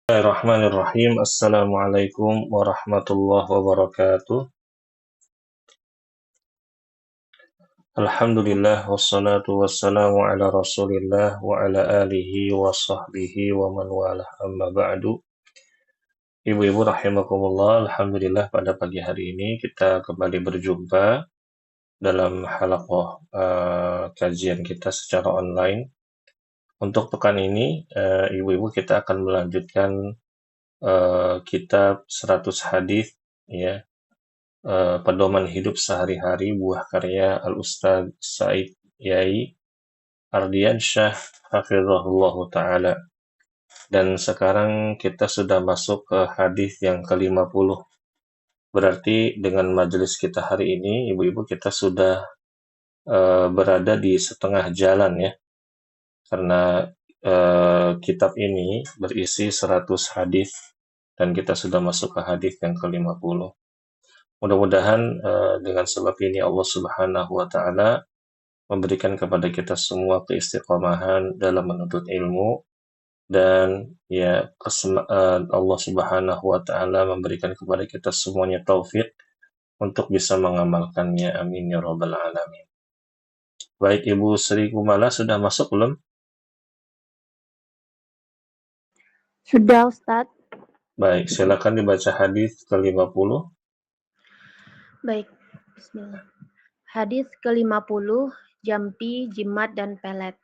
Bismillahirrahmanirrahim. Assalamualaikum warahmatullahi wabarakatuh. Alhamdulillah wassalatu wassalamu ala Rasulillah wa ala alihi wa sahbihi wa man walah. Amma ba'du. Ibu-ibu rahimakumullah, alhamdulillah pada pagi hari ini kita kembali berjumpa dalam halaqah kajian kita secara online. Untuk pekan ini, ibu-ibu kita akan melanjutkan kitab 100 hadis ya. Pedoman hidup sehari-hari buah karya Al-Ustadz Said Yai Ardiansyah Hafizahullah Ta'ala. Dan sekarang kita sudah masuk ke hadis yang ke-50. Berarti dengan majelis kita hari ini, ibu-ibu kita sudah berada di setengah jalan ya. Karena kitab ini berisi 100 hadis dan kita sudah masuk ke hadis yang ke-50. Mudah-mudahan dengan sebab ini Allah Subhanahu wa Ta'ala memberikan kepada kita semua keistiqomahan dalam menuntut ilmu dan ya Allah Subhanahu wa Ta'ala memberikan kepada kita semuanya taufik untuk bisa mengamalkannya. Amin ya rabbal alamin. Baik, Ibu Sri Kumala sudah masuk belum? Sudah, Ustadz. Baik, silakan dibaca hadis ke-50. Baik, bismillah. Hadis ke-50, jampi, jimat, dan pelet.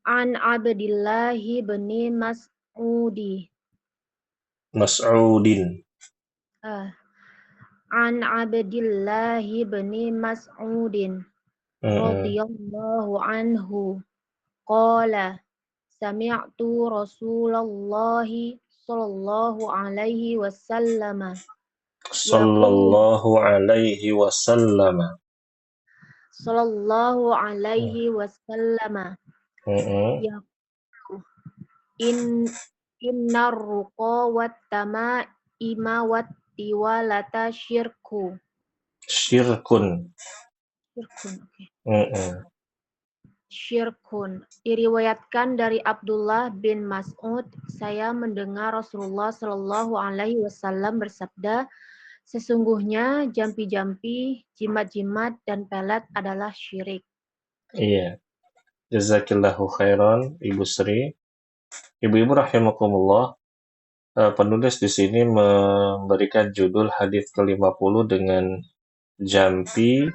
An Abdillahi bin Mas'udin. An Abdillahi bin Mas'udin radhiyallahu anhu qala sami'tu Rasulullahi sallallahu alaihi wasallam Sallallahu alaihi wasallam. Sallallahu alaihi wasallam innar ruqa wat tamaima wat tiwalata syirkun. Syirkun. Diriwayatkan dari Abdullah bin Mas'ud, saya mendengar Rasulullah Shallallahu Alaihi Wasallam bersabda, sesungguhnya jampi-jampi, jimat-jimat, dan pelet adalah syirik. Iya. Jazakillahu khairan, Ibu Sri. Ibu-ibu rahimakumullah, penulis di sini memberikan judul hadis ke-50 dengan jampi,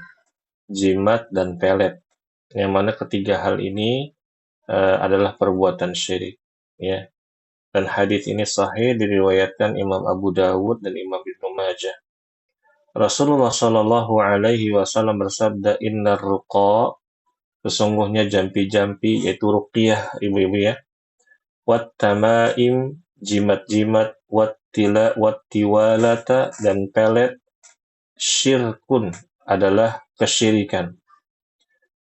jimat, dan pelet. Yang mana ketiga hal ini adalah perbuatan syirik. Ya. Dan hadis ini sahih diriwayatkan Imam Abu Dawud dan Imam Ibnu Majah. Rasulullah Shallallahu Alaihi Wasallam bersabda, Innar ruqa, sesungguhnya jampi-jampi yaitu ruqyah ibu-ibu ya, wat tamaim, jimat-jimat, wat tiwalata, dan pelet, syirkun, adalah kesyirikan.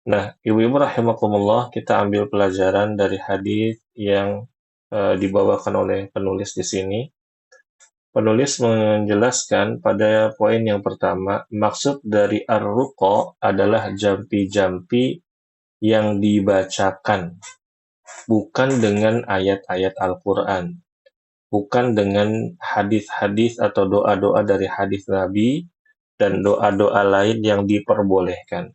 Nah, ibu-ibu rahimakumullah, kita ambil pelajaran dari hadis yang dibawakan oleh penulis di sini. Penulis menjelaskan pada poin yang pertama, maksud dari ar-ruqa adalah jampi-jampi yang dibacakan, bukan dengan ayat-ayat Al-Quran, bukan dengan hadis-hadis atau doa-doa dari hadis Nabi dan doa-doa lain yang diperbolehkan.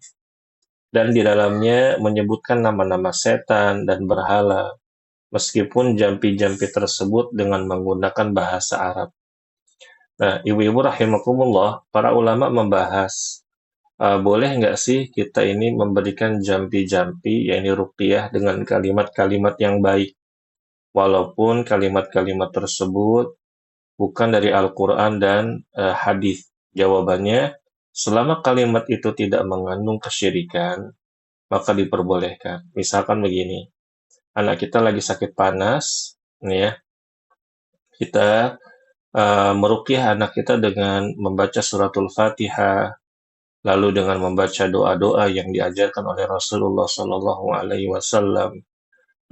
Dan di dalamnya menyebutkan nama-nama setan dan berhala, meskipun jampi-jampi tersebut dengan menggunakan bahasa Arab. Nah, ibu-ibu rahimakumullah, para ulama membahas, boleh nggak sih kita ini memberikan jampi-jampi, yakni ruqyah dengan kalimat-kalimat yang baik, walaupun kalimat-kalimat tersebut bukan dari Al-Quran dan hadis. Jawabannya, selama kalimat itu tidak mengandung kesyirikan, maka diperbolehkan. Misalkan begini, anak kita lagi sakit panas, nih ya, kita meruqyah anak kita dengan membaca suratul Fatihah, lalu dengan membaca doa-doa yang diajarkan oleh Rasulullah Shallallahu Alaihi Wasallam,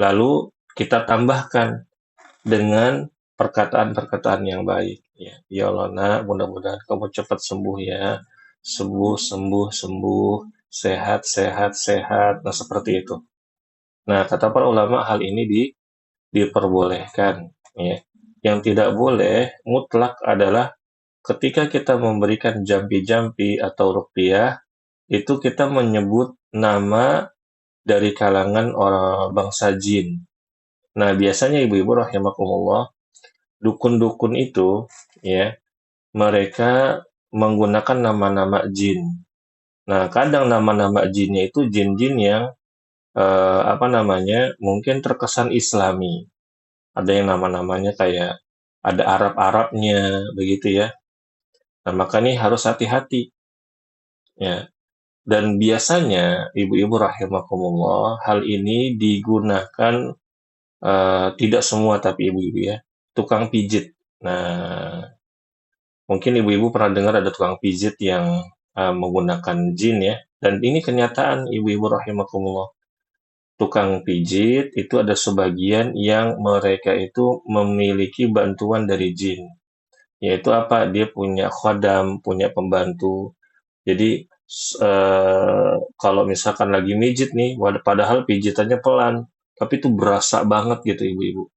lalu kita tambahkan dengan perkataan-perkataan yang baik. Ya Allah nak, mudah-mudahan kamu cepat sembuh ya, sembuh, sehat. Nah seperti itu. Nah kata para ulama hal ini diperbolehkan. Ya. Yang tidak boleh mutlak adalah ketika kita memberikan jampi-jampi atau ruqyah, itu kita menyebut nama dari kalangan orang bangsa jin. Nah, biasanya ibu-ibu rahimakumullah, dukun-dukun itu ya, mereka menggunakan nama-nama jin. Nah, kadang nama-nama jinnya itu jin-jin yang apa namanya, mungkin terkesan Islami. Ada yang nama-namanya kayak ada Arab-Arabnya begitu ya. Nah, makanya harus hati-hati ya. Dan biasanya ibu-ibu rahimakumullah, hal ini digunakan tidak semua tapi ibu-ibu ya, tukang pijit. Nah, mungkin ibu-ibu pernah dengar ada tukang pijit yang menggunakan jin ya. Dan ini kenyataan ibu-ibu rahimakumullah. Tukang pijit itu ada sebagian yang mereka itu memiliki bantuan dari jin. Yaitu apa? Dia punya khodam, punya pembantu. Jadi kalau misalkan lagi mijit nih, padahal pijitannya pelan, tapi itu berasa banget gitu ibu-ibu.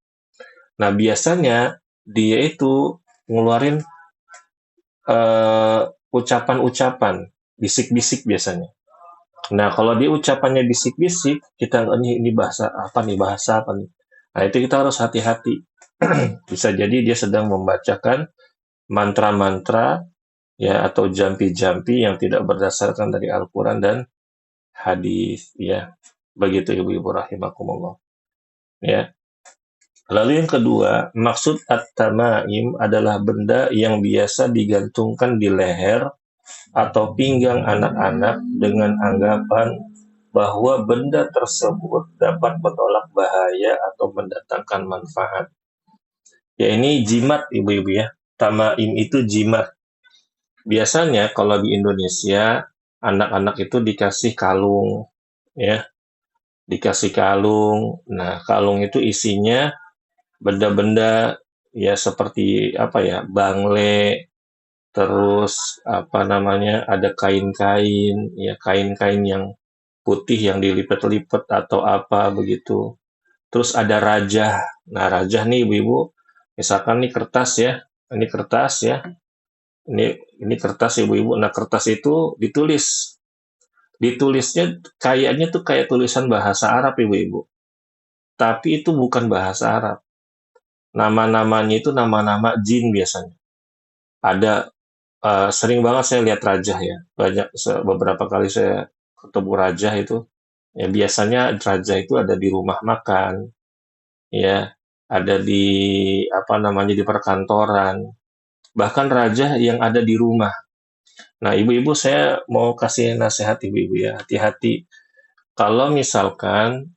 Nah, biasanya dia itu ngeluarin ucapan-ucapan, bisik-bisik biasanya. Nah, kalau dia ucapannya bisik-bisik, kita ini bahasa apa nih, bahasa apa nih. Nah, itu kita harus hati-hati. Bisa jadi dia sedang membacakan mantra-mantra ya atau jampi-jampi yang tidak berdasarkan dari Al-Quran dan hadis ya. Begitu ibu-ibu rahimakumullah. Ya. Lalu yang kedua, maksud at-tamaim adalah benda yang biasa digantungkan di leher atau pinggang anak-anak dengan anggapan bahwa benda tersebut dapat menolak bahaya atau mendatangkan manfaat. Ya ini jimat ibu-ibu ya. Tamaim itu jimat. Biasanya kalau di Indonesia, anak-anak itu dikasih kalung ya, dikasih kalung. Nah, kalung itu isinya benda-benda ya seperti apa ya, bangle, terus apa namanya, ada kain-kain, ya kain-kain yang putih yang dilipat-lipat atau apa begitu. Terus ada rajah. Nah, rajah nih ibu-ibu, misalkan nih kertas ya, ini kertas ya, ini ini kertas ibu-ibu. Nah, kertas itu ditulis. Ditulisnya kayaknya tuh kayak tulisan bahasa Arab ibu-ibu. Tapi itu bukan bahasa Arab. Nama-namanya itu nama-nama jin biasanya. Ada sering banget saya lihat rajah ya. Beberapa kali saya ketemu rajah itu. Ya biasanya rajah itu ada di rumah makan, ya, ada di apa namanya di perkantoran, bahkan rajah yang ada di rumah. Nah, ibu-ibu saya mau kasih nasihat ibu-ibu ya, hati-hati kalau misalkan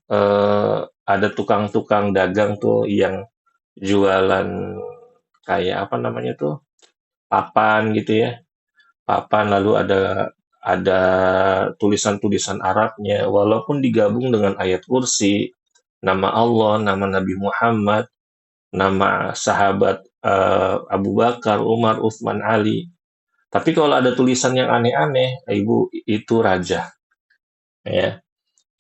ada tukang-tukang dagang tuh yang jualan kayak apa namanya tuh papan gitu ya, papan lalu ada tulisan-tulisan Arabnya, walaupun digabung dengan ayat kursi, nama Allah, nama Nabi Muhammad, nama sahabat Abu Bakar, Umar, Utsman, Ali. Tapi kalau ada tulisan yang aneh-aneh, ibu itu raja. Ya.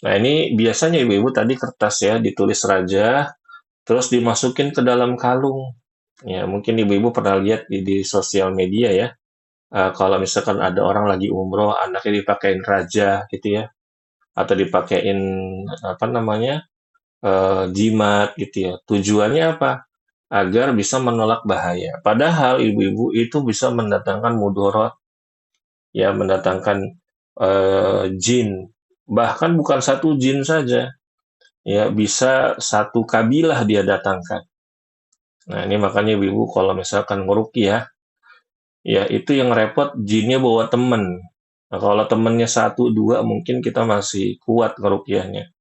Nah ini biasanya ibu-ibu tadi kertas ya ditulis raja, terus dimasukin ke dalam kalung. Ya mungkin ibu-ibu pernah lihat di sosial media ya. Kalau misalkan ada orang lagi umroh, anaknya dipakein raja gitu ya, atau dipakein apa namanya jimat gitu ya. Tujuannya apa? Agar bisa menolak bahaya. Padahal ibu-ibu itu bisa mendatangkan mudorot, ya mendatangkan jin. Bahkan bukan satu jin saja, ya bisa satu kabilah dia datangkan. Nah ini makanya ibu-ibu kalau misalkan ngeruqyah, ya itu yang repot jinnya bawa temen. Nah kalau temennya satu dua mungkin kita masih kuat ngeruqyahnya.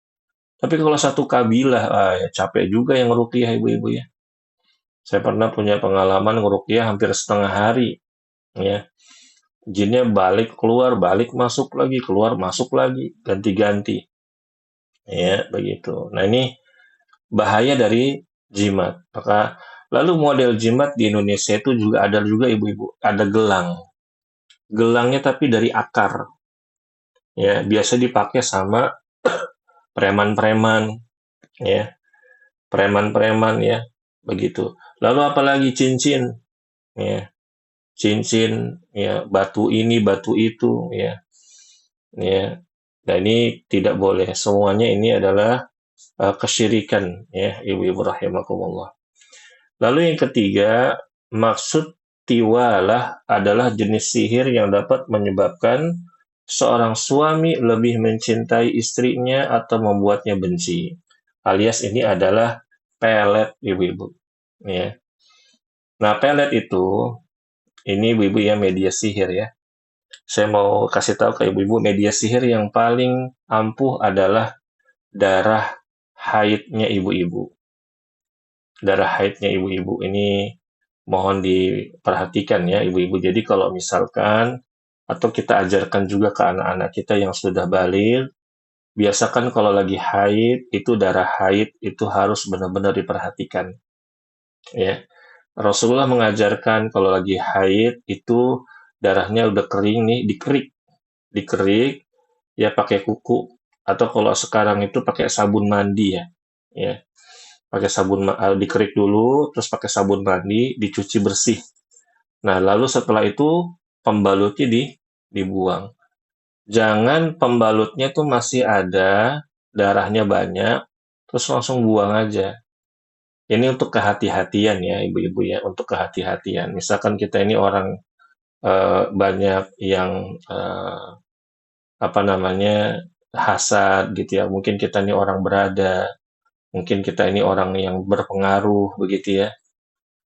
Tapi kalau satu kabilah, ya capek juga yang ngeruqyah ibu-ibu ya. Saya pernah punya pengalaman ngeruqyah hampir setengah hari, ya. Jinnya balik keluar, balik masuk lagi, keluar masuk lagi, ganti-ganti. Ya, begitu. Nah, ini bahaya dari jimat. Maka lalu model jimat di Indonesia itu juga ada juga ibu-ibu, ada gelang. Gelangnya tapi dari akar. Ya, biasa dipakai sama preman-preman, ya. Preman-preman ya. begitu. Lalu apalagi cincin, ya, cincin, ya, batu ini, batu itu, ya. Dan ini tidak boleh. Semuanya ini adalah kesyirikan, ya, ibu-ibu rahimakumullah. Lalu yang ketiga, maksud tiwalah adalah jenis sihir yang dapat menyebabkan seorang suami lebih mencintai istrinya atau membuatnya benci. Alias ini adalah pelet, ibu-ibu. Ya. Nah, pelet itu, ini ibu-ibu ya media sihir ya. Saya mau kasih tahu ke ibu-ibu, media sihir yang paling ampuh adalah darah haidnya ibu-ibu. Darah haidnya ibu-ibu ini mohon diperhatikan ya ibu-ibu. Jadi kalau misalkan atau kita ajarkan juga ke anak-anak kita yang sudah balik, biasakan kalau lagi haid itu darah haid itu harus benar-benar diperhatikan ya. Rasulullah mengajarkan kalau lagi haid itu darahnya udah kering nih, dikerik ya pakai kuku atau kalau sekarang itu pakai sabun mandi ya. Ya, pakai dikerik dulu terus pakai sabun mandi, dicuci bersih. Nah, lalu setelah itu pembalutnya dibuang. Jangan pembalutnya tuh masih ada, darahnya banyak, terus langsung buang aja. Ini untuk kehati-hatian ya, ibu-ibu ya, untuk kehati-hatian. Misalkan kita ini orang banyak yang apa namanya hasad gitu ya. Mungkin kita ini orang berada, mungkin kita ini orang yang berpengaruh begitu ya.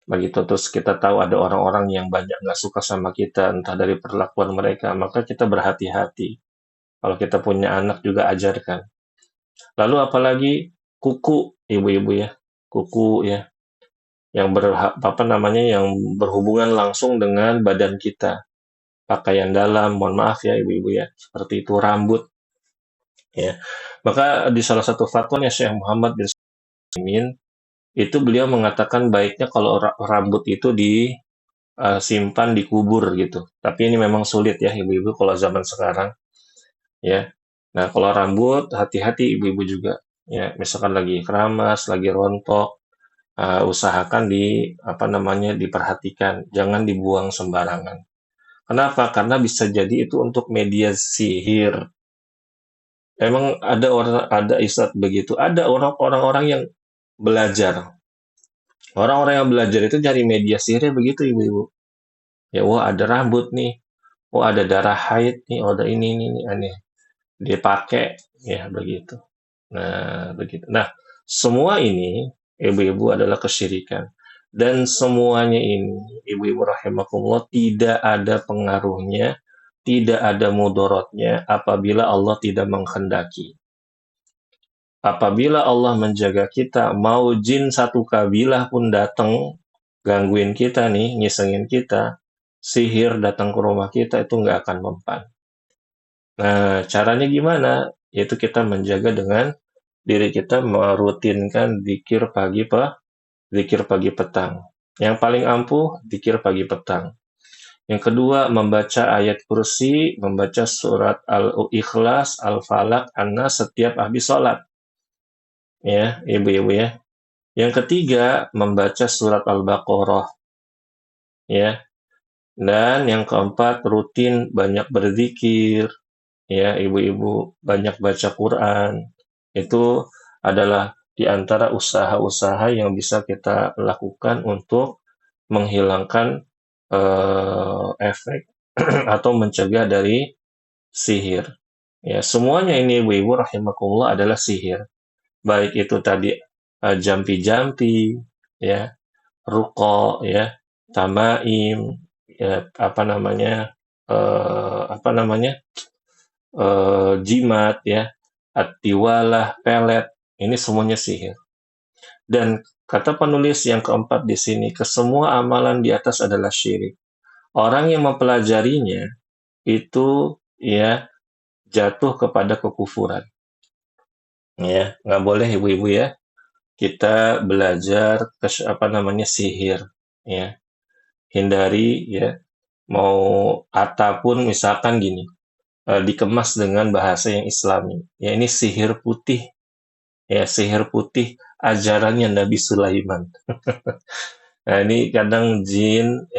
Begitu terus kita tahu ada orang-orang yang banyak nggak suka sama kita, entah dari perlakuan mereka, maka kita berhati-hati. Kalau kita punya anak juga ajarkan. Lalu apalagi kuku, ibu-ibu ya, kuku ya, yang apa namanya, yang berhubungan langsung dengan badan kita. Pakaian dalam, mohon maaf ya ibu-ibu ya, seperti itu rambut ya. Maka di salah satu fatwanya Syekh Muhammad bin Saimin itu beliau mengatakan baiknya kalau rambut itu simpan dikubur gitu. Tapi ini memang sulit ya ibu-ibu kalau zaman sekarang ya. Nah, kalau rambut hati-hati ibu-ibu juga ya. Misalkan lagi keramas, lagi rontok, usahakan apa namanya diperhatikan, jangan dibuang sembarangan. Kenapa? Karena bisa jadi itu untuk media sihir. Emang ada istilah begitu. Ada orang-orang yang belajar. Orang-orang yang belajar itu cari media sihirnya begitu ibu-ibu. Ya, wah ada rambut nih, oh ada darah haid nih, oh ada ini aneh. Dia pakai ya begitu. Nah, begitu. Nah, semua ini ibu-ibu adalah kesyirikan. Dan semuanya ini ibu-ibu rahimakumullah tidak ada pengaruhnya, tidak ada mudorotnya apabila Allah tidak menghendaki. Apabila Allah menjaga kita, mau jin satu kabilah pun datang gangguin kita nih, ngisengin kita, sihir datang ke rumah kita itu nggak akan mempan. Nah, caranya gimana? Yaitu kita menjaga dengan diri kita merutinkan zikir pagi petang. Yang paling ampuh, zikir pagi petang. Yang kedua, membaca ayat kursi, membaca surat Al-Ikhlas, Al-Falaq, An-Nas setiap habis sholat. Ya, ibu-ibu ya. Yang ketiga, membaca surat Al-Baqarah. Ya. Dan yang keempat, rutin banyak berzikir. Ya, ibu-ibu banyak baca Quran. Itu adalah di antara usaha-usaha yang bisa kita lakukan untuk menghilangkan efek atau mencegah dari sihir. Ya, semuanya ini ibu-ibu rahimakumullah adalah sihir. Baik itu tadi jampi-jampi, ya, ruko, ya, tamaim, ya, apa namanya, jimat, ya, atiwalah, pelet, ini semuanya sihir. Dan kata penulis yang keempat di sini, kesemua amalan di atas adalah syirik. Orang yang mempelajarinya itu ya jatuh kepada kekufuran. Ya, nggak boleh ibu-ibu ya. Kita belajar apa namanya sihir, ya. Hindari ya. Mau ataupun misalkan gini, dikemas dengan bahasa yang Islami. Ya ini sihir putih. Ya, sihir putih ajarannya Nabi Sulaiman. Nah, ini kadang jin,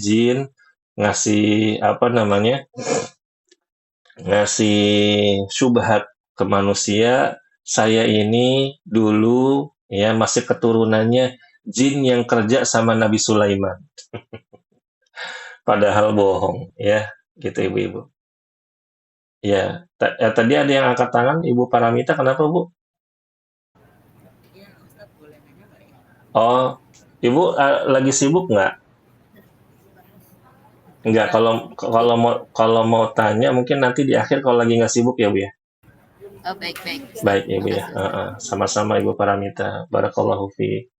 jin ngasih ngasih syubhat ke manusia. Saya ini dulu ya masih keturunannya jin yang kerja sama Nabi Sulaiman. Padahal bohong ya, gitu ibu-ibu. Ya, tadi ada yang angkat tangan, Ibu Paramita, kenapa Bu? Iya, Ustaz boleh nanya nggak ya? Oh, Ibu lagi sibuk nggak? Nggak, Enggak. kalau mau tanya mungkin nanti di akhir kalau lagi nggak sibuk ya Bu ya. Oh, baik-baik, Ustaz. Baik Ibu ya. Makasih, Ustaz. Sama-sama Ibu Paramita. Barakallahu fi.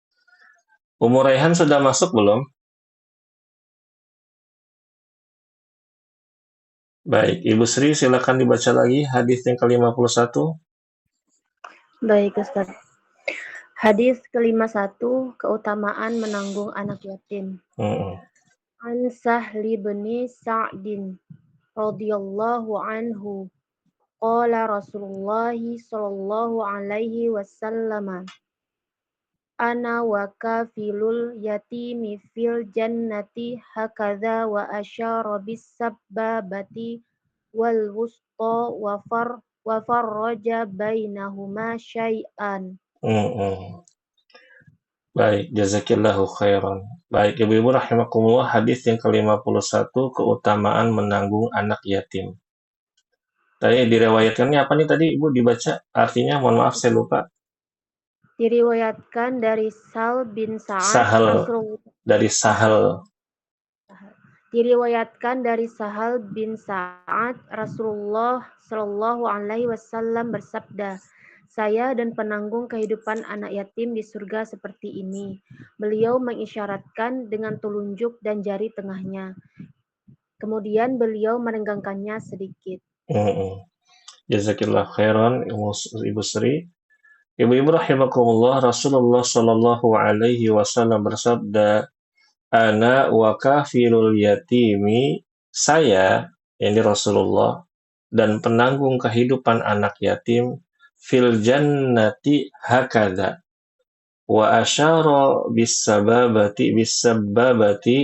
Umur Raihan sudah masuk belum? Baik, Ibu Sri silakan dibaca lagi hadis yang ke-51. Baik, Ustaz. Hadis ke-51, keutamaan menanggung anak yatim. Mm-mm. An Sahli bin Sa'din radhiyallahu anhu qala Rasulullah sallallahu alaihi wasallam ana wa kafilul yatimi fil jannati hakadha wa asyara bis sabbabati wal wusta wa farraja bainahuma syai'an. Mm-mm. Baik, jazakillahu khairan. Baik, Ibu-ibu rahimakumullah, hadis yang ke-51, keutamaan menanggung anak yatim. Tadi direwayatkannya apa nih tadi Ibu dibaca? Artinya mohon maaf saya lupa. Diriwayatkan dari Sal bin Sa'ad Sahal, Rasulullah dari Sahal. Diriwayatkan dari Sahal bin Sa'ad Rasulullah Shallallahu Alaihi Wasallam bersabda, saya dan penanggung kehidupan anak yatim di surga seperti ini. Beliau mengisyaratkan dengan telunjuk dan jari tengahnya. Kemudian beliau merenggangkannya sedikit. Jazakillah khairan Ibu Sri. Ibu-ibu rahimakumullah, Rasulullah Shallallahu Alaihi Wasallam bersabda, Ana wa kafilul yatimi, saya, ini Rasulullah, dan penanggung kehidupan anak yatim, fil jannati hakada, wa asyara bisababati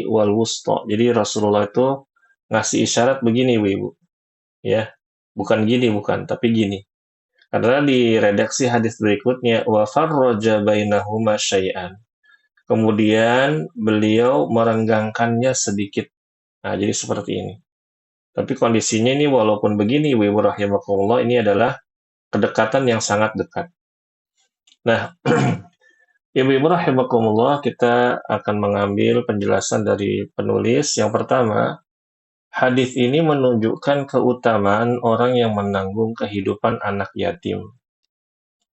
wal wusta. Jadi Rasulullah itu ngasih isyarat begini, ibu, ya, bukan gini, bukan, tapi gini. Karena di redaksi hadis berikutnya, wa farraja bainahuma syai'an. Kemudian beliau merenggangkannya sedikit. Nah, jadi seperti ini. Tapi kondisinya ini walaupun begini, Ibu rahimakumullah, ini adalah kedekatan yang sangat dekat. Nah, Ibu rahimakumullah, kita akan mengambil penjelasan dari penulis. Yang pertama, hadis ini menunjukkan keutamaan orang yang menanggung kehidupan anak yatim.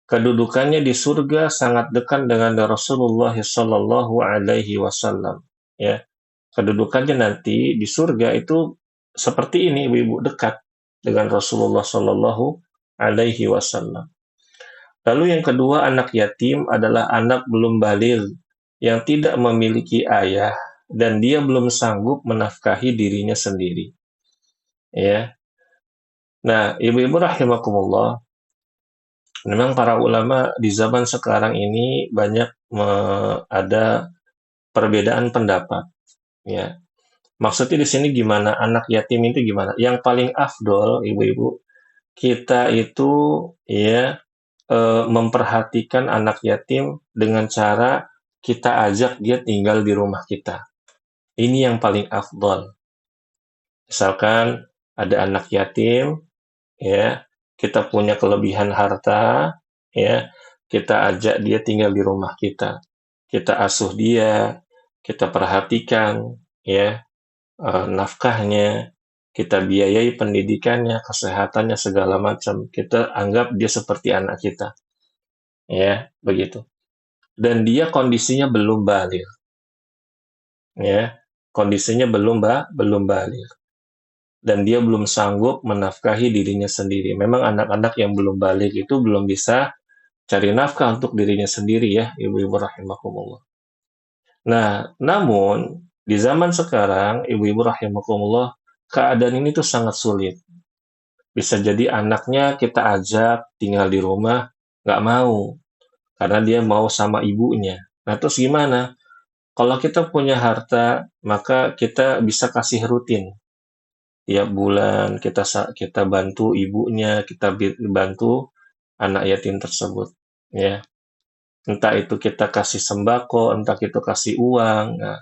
Kedudukannya di surga sangat dekat dengan Rasulullah Shallallahu Alaihi Wasallam. Ya, kedudukannya nanti di surga itu seperti ini, ibu-ibu, dekat dengan Rasulullah Shallallahu Alaihi Wasallam. Lalu yang kedua, anak yatim adalah anak belum baligh yang tidak memiliki ayah dan dia belum sanggup menafkahi dirinya sendiri. Ya, nah ibu-ibu rahimakumullah, memang para ulama di zaman sekarang ini banyak ada perbedaan pendapat. Ya, maksudnya di sini gimana anak yatim itu gimana? Yang paling afdol, ibu-ibu, kita itu ya memperhatikan anak yatim dengan cara kita ajak dia tinggal di rumah kita. Ini yang paling afdol. Misalkan ada anak yatim, ya, kita punya kelebihan harta, ya, kita ajak dia tinggal di rumah kita. Kita asuh dia, kita perhatikan, ya, nafkahnya, kita biayai pendidikannya, kesehatannya, segala macam. Kita anggap dia seperti anak kita. Ya, begitu. Dan dia kondisinya belum baligh. Ya, kondisinya belum baligh. Dan dia belum sanggup menafkahi dirinya sendiri. Memang anak-anak yang belum baligh itu belum bisa cari nafkah untuk dirinya sendiri ya, ibu-ibu rahimakumullah. Nah, namun di zaman sekarang, ibu-ibu rahimakumullah, keadaan ini tuh sangat sulit. Bisa jadi anaknya kita ajak tinggal di rumah, nggak mau. karena dia mau sama ibunya. Nah, terus gimana? Kalau kita punya harta, maka kita bisa kasih rutin. Tiap bulan kita bantu ibunya, kita bantu anak yatim tersebut, ya. Entah itu kita kasih sembako, entah itu kasih uang. Nah,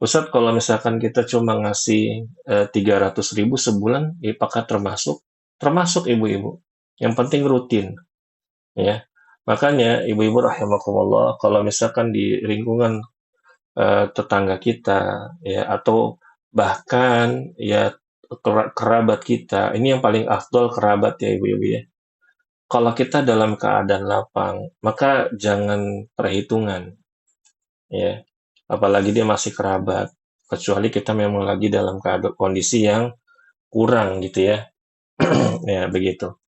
Ustadz kalau misalkan kita cuma ngasih 300.000 sebulan, ya apakah termasuk? Termasuk ibu-ibu. Yang penting rutin, ya. Makanya ibu-ibu rahimakumullah, kalau misalkan di lingkungan tetangga kita, ya, atau bahkan ya kerabat kita, ini yang paling afdol kerabat ya ibu-ibu ya. Kalau kita dalam keadaan lapang, maka jangan perhitungan, ya. Apalagi dia masih kerabat, kecuali kita memang lagi dalam keadaan kondisi yang kurang gitu ya. Ya, begitu.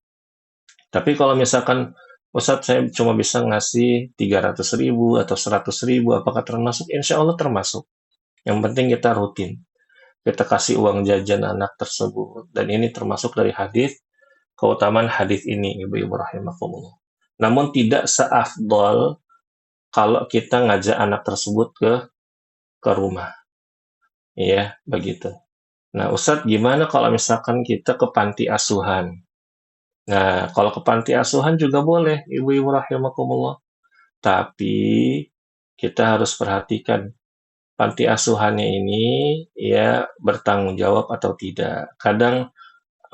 Tapi kalau misalkan Ustadz saya cuma bisa ngasih 300.000 atau 100.000, apakah termasuk? Insya Allah termasuk. Yang penting kita rutin. Kita kasih uang jajan anak tersebut. Dan ini termasuk dari hadis, keutamaan hadis ini, ibu-ibu rahimakumullah. Namun tidak seafdol kalau kita ngajak anak tersebut ke rumah. Ya, begitu. Nah, Ustadz, gimana kalau misalkan kita ke panti asuhan? Nah, kalau ke panti asuhan juga boleh, ibu-ibu rahimakumullah. Tapi kita harus perhatikan panti asuhannya ini ya bertanggung jawab atau tidak. Kadang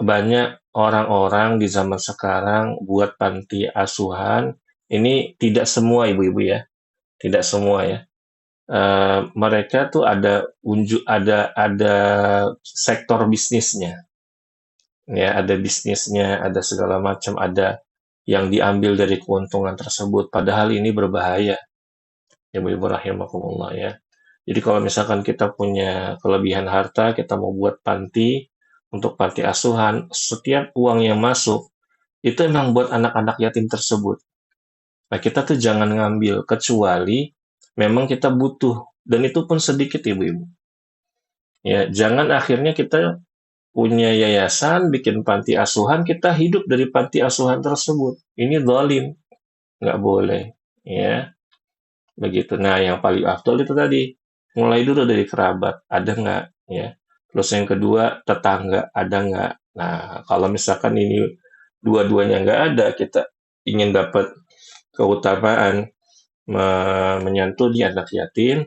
banyak orang-orang di zaman sekarang buat panti asuhan, ini tidak semua ibu-ibu ya, tidak semua ya. Mereka tuh ada sektor bisnisnya, ya ada bisnisnya, ada segala macam, ada yang diambil dari keuntungan tersebut. Padahal ini berbahaya, ibu-ibu rahimakumullah ya. Jadi kalau misalkan kita punya kelebihan harta, kita mau buat panti untuk panti asuhan, setiap uang yang masuk itu emang buat anak-anak yatim tersebut. Nah, kita tuh jangan ngambil kecuali memang kita butuh dan itu pun sedikit ibu-ibu. Ya, jangan akhirnya kita punya yayasan, bikin panti asuhan, kita hidup dari panti asuhan tersebut. Ini zalim, nggak boleh. Ya, begitu. Nah, yang paling afdol itu tadi, mulai dulu dari kerabat, ada nggak? Ya. Terus yang kedua, tetangga, ada nggak? Nah, kalau misalkan ini dua-duanya nggak ada, kita ingin dapat keutamaan menyentuh di anak yatim,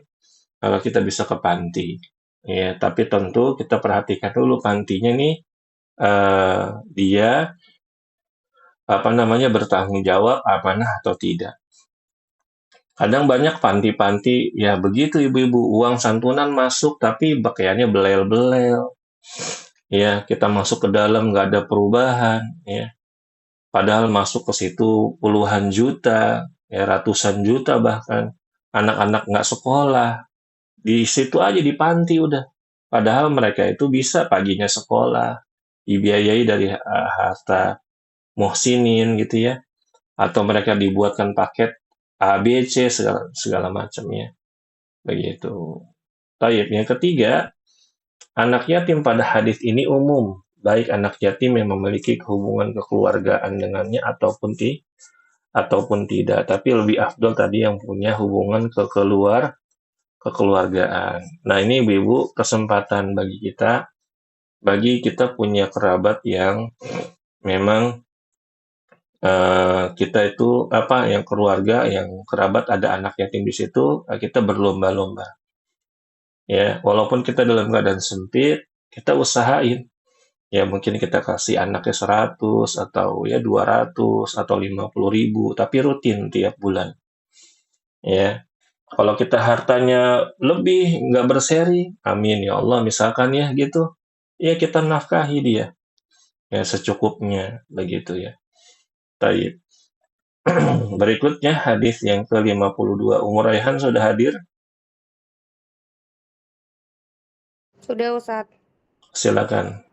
kalau kita bisa ke panti. Ya, tapi tentu kita perhatikan dulu pantinya nih, dia apa namanya bertanggung jawab amanah atau tidak. Kadang banyak panti-panti ya begitu ibu-ibu, uang santunan masuk tapi pakaiannya belel-belel. Ya, kita masuk ke dalam nggak ada perubahan ya. Padahal masuk ke situ puluhan juta, ya ratusan juta bahkan. Anak-anak nggak sekolah, di situ aja di panti udah. Padahal mereka itu bisa paginya sekolah, dibiayai dari harta muhsinin gitu ya, atau mereka dibuatkan paket A, B, C segala, segala macamnya. Begitu. Baik, yang ketiga, anak yatim pada hadis ini umum, baik anak yatim yang memiliki hubungan kekeluargaan dengannya ataupun tidak. Tapi lebih afdol tadi yang punya hubungan kekeluargaan. Nah, ini ibu-ibu kesempatan bagi kita punya kerabat yang memang kita itu apa yang keluarga yang kerabat ada anak yatim di situ, kita berlomba-lomba. Ya, walaupun kita dalam keadaan sempit, kita usahain. Ya, mungkin kita kasih anaknya 100 atau ya 200 atau 50.000, tapi rutin tiap bulan. Ya, kalau kita hartanya lebih, nggak berseri, amin ya Allah, misalkan ya gitu, ya kita nafkahi dia, ya secukupnya, begitu ya. Taib. Berikutnya hadis yang ke-52. Umur Raihan sudah hadir? Sudah Ustadz. Silakan.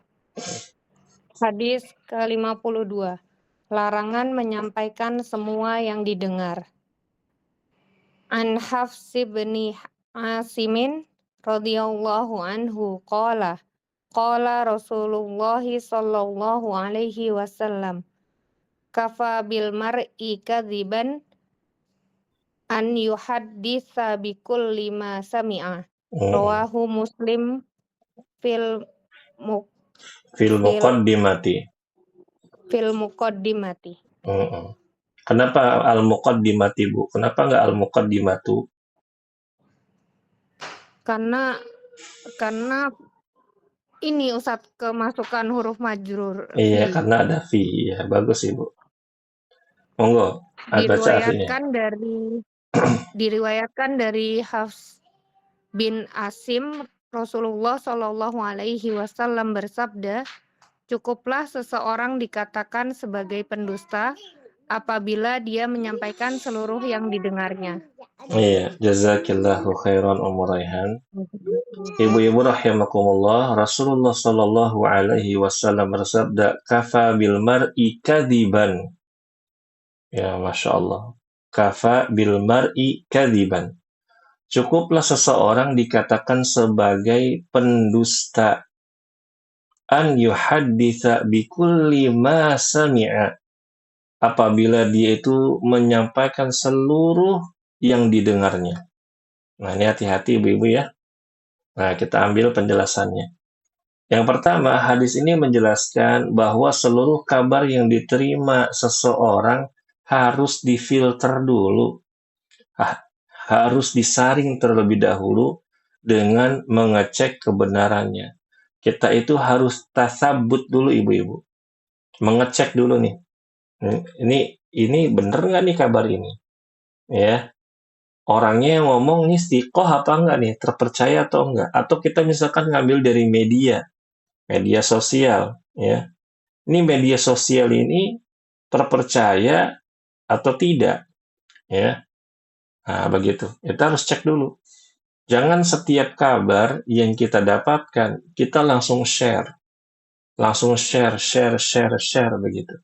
Hadis ke-52. Larangan menyampaikan semua yang didengar. An Hafs bin Asimin radhiyallahu anhu qala Rasulullah sallallahu alaihi wasallam kafa bil mar'i kadziban an yuhadditsa bikulli ma sami'a. Mm-mm. Rawahu Muslim fil mu- Fil fil muqaddimati. fil muqaddimati. Mm-mm. Kenapa al-muqaddimati, Bu? Kenapa nggak al-muqaddimatu? Karena ini Ustadz kemasukan huruf majrur Iya, fi. karena ada fi. Ya, bagus, Ibu. Monggo, baca artinya. Diriwayatkan dari Hafs bin Asim, Rasulullah Shallallahu Alaihi Wasallam bersabda, cukuplah seseorang dikatakan sebagai pendusta apabila dia menyampaikan seluruh yang didengarnya. Iya, jazakillahu khairan Raihan. Ibu-ibu rahimakumullah, Rasulullah Shallallahu Alaihi Wasallam bersabda, kafa bil mar'i kadiban. Ya, masya Allah. Kafa bil mar'i kadiban. Cukuplah seseorang dikatakan sebagai pendusta. An yuhadditha bikulli ma sami'a. Apabila dia itu menyampaikan seluruh yang didengarnya. Nah, ini hati-hati ibu-ibu ya. Nah, kita ambil penjelasannya. Yang pertama, hadis ini menjelaskan bahwa seluruh kabar yang diterima seseorang harus difilter dulu. Harus disaring terlebih dahulu dengan mengecek kebenarannya. Kita itu harus tasabut dulu ibu-ibu. Mengecek dulu nih. Ini bener nggak nih kabar ini? Ya. Orangnya yang ngomong nih istiqoh apa enggak nih? Terpercaya atau enggak? Atau kita misalkan ngambil dari media sosial, ya. Ini media sosial ini terpercaya atau tidak, ya. Nah, begitu. Kita harus cek dulu. Jangan setiap kabar yang kita dapatkan, kita langsung share. Langsung share begitu.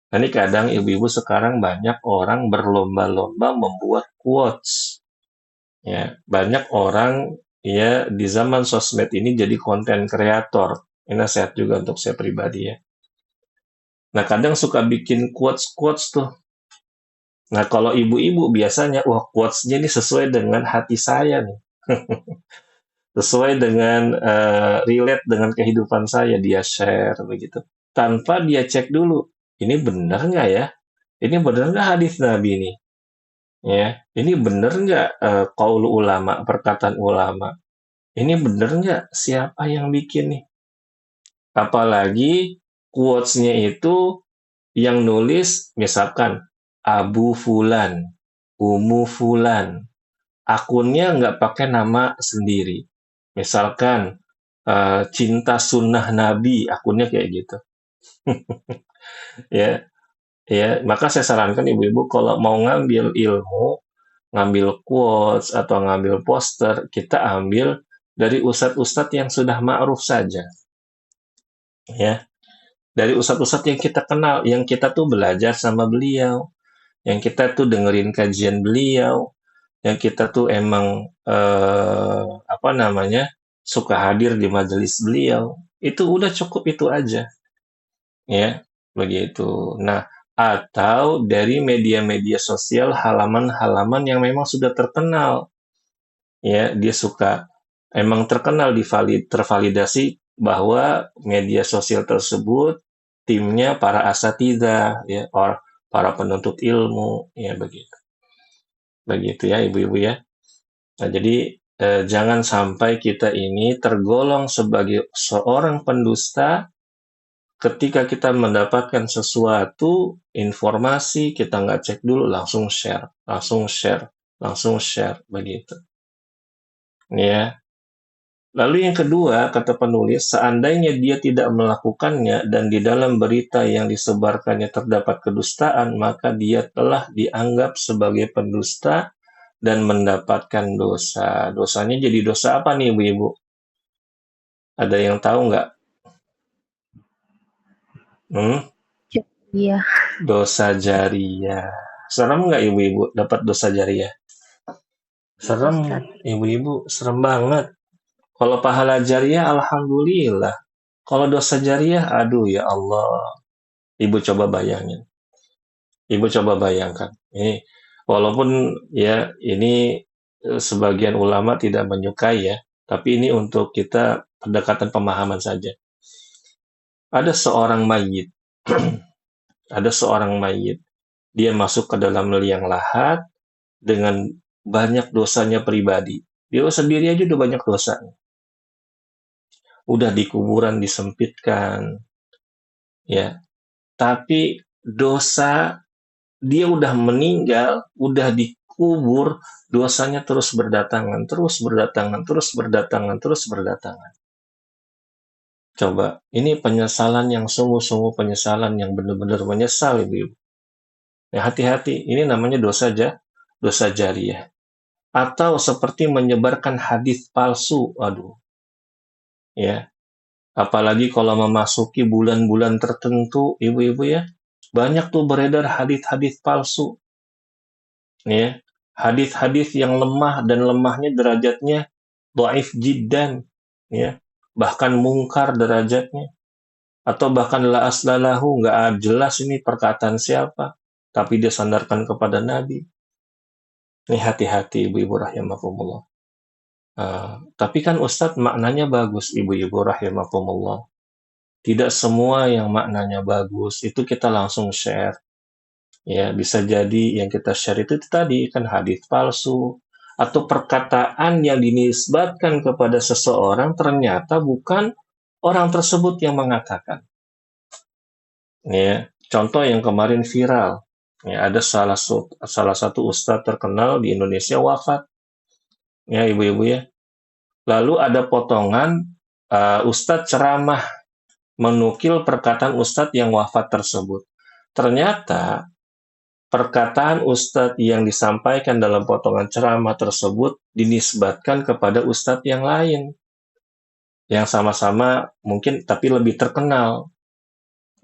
Nah, ini kadang ibu-ibu sekarang banyak orang berlomba-lomba membuat quotes. Ya, banyak orang ya di zaman sosmed ini jadi konten kreator. Ini nasihat juga untuk saya pribadi ya. Nah, kadang suka bikin quotes tuh. Nah, kalau ibu-ibu biasanya, wah quotes-nya ini sesuai dengan hati saya nih. Sesuai dengan relate dengan kehidupan saya, dia share begitu. Tanpa dia cek dulu, ini benar nggak ya? Ini benar nggak hadis Nabi ini? Ya, ini benar nggak qaul ulama, perkataan ulama? Ini benar nggak siapa yang bikin nih? Apalagi quotes-nya itu yang nulis misalkan Abu Fulan, Umu Fulan. Akunnya nggak pakai nama sendiri. Misalkan cinta sunnah Nabi, akunnya kayak gitu. Ya, ya, maka saya sarankan ibu-ibu kalau mau ngambil ilmu, ngambil quotes atau ngambil poster, kita ambil dari ustadz-ustadz yang sudah ma'ruf saja. Ya, dari ustadz-ustadz yang kita kenal, yang kita tuh belajar sama beliau, yang kita tuh dengerin kajian beliau, yang kita tuh emang suka hadir di majelis beliau, itu udah cukup itu aja, ya begitu. Nah, atau dari media-media sosial halaman-halaman yang memang sudah terkenal, ya dia suka emang terkenal tervalidasi bahwa media sosial tersebut timnya para asatidzah, ya para penuntut ilmu, ya begitu ya ibu-ibu ya. Nah, jadi jangan sampai kita ini tergolong sebagai seorang pendusta ketika kita mendapatkan sesuatu informasi, kita nggak cek dulu, langsung share begitu. Ya. Lalu yang kedua, kata penulis, seandainya dia tidak melakukannya dan di dalam berita yang disebarkannya terdapat kedustaan, maka dia telah dianggap sebagai pendusta dan mendapatkan dosa. Dosanya jadi dosa apa nih ibu-ibu? Ada yang tahu nggak? Iya. Dosa jariyah. Serem nggak ibu-ibu dapat dosa jariyah? Serem, ibu-ibu, serem banget. Kalau pahala jariyah, alhamdulillah. Kalau dosa jariyah, aduh ya Allah. Ibu coba bayangkan. Ini Walaupun ya ini sebagian ulama tidak menyukai ya, tapi ini untuk kita pendekatan pemahaman saja. Ada seorang mayit, ada seorang mayit, dia masuk ke dalam liang lahat dengan banyak dosanya pribadi. Dia sendiri aja udah banyak dosa. Udah di kuburan disempitkan, ya. Tapi dosa dia udah meninggal, udah dikubur, dosanya terus berdatangan, terus berdatangan, terus berdatangan, terus berdatangan. Coba, ini penyesalan yang sungguh-sungguh penyesalan yang benar-benar menyesal, Ibu. Ya, hati-hati, ini namanya dosa jariah. Atau seperti menyebarkan hadis palsu, aduh, ya. Apalagi kalau memasuki bulan-bulan tertentu, ibu-ibu ya, banyak tuh beredar hadis-hadis palsu, ya. Hadis-hadis yang lemah dan lemahnya derajatnya dhaif jiddan, ya. Bahkan mungkar derajatnya. Atau bahkan la aslalahu, nggak jelas ini perkataan siapa, tapi dia sandarkan kepada Nabi. Ini hati-hati ibu-ibu rahimakumullah. Tapi kan Ustadz maknanya bagus ibu-ibu rahimakumullah. Tidak semua yang maknanya bagus itu kita langsung share. Ya, bisa jadi yang kita share itu tadi kan hadis palsu atau perkataan yang dinisbatkan kepada seseorang ternyata bukan orang tersebut yang mengatakan. Ya, contoh yang kemarin viral. Ya, ada salah satu ustadz terkenal di Indonesia wafat. Ya, ibu-ibu ya. Lalu ada potongan ustadz ceramah menukil perkataan ustadz yang wafat tersebut. Ternyata perkataan ustadz yang disampaikan dalam potongan ceramah tersebut dinisbatkan kepada ustadz yang lain yang sama-sama mungkin tapi lebih terkenal.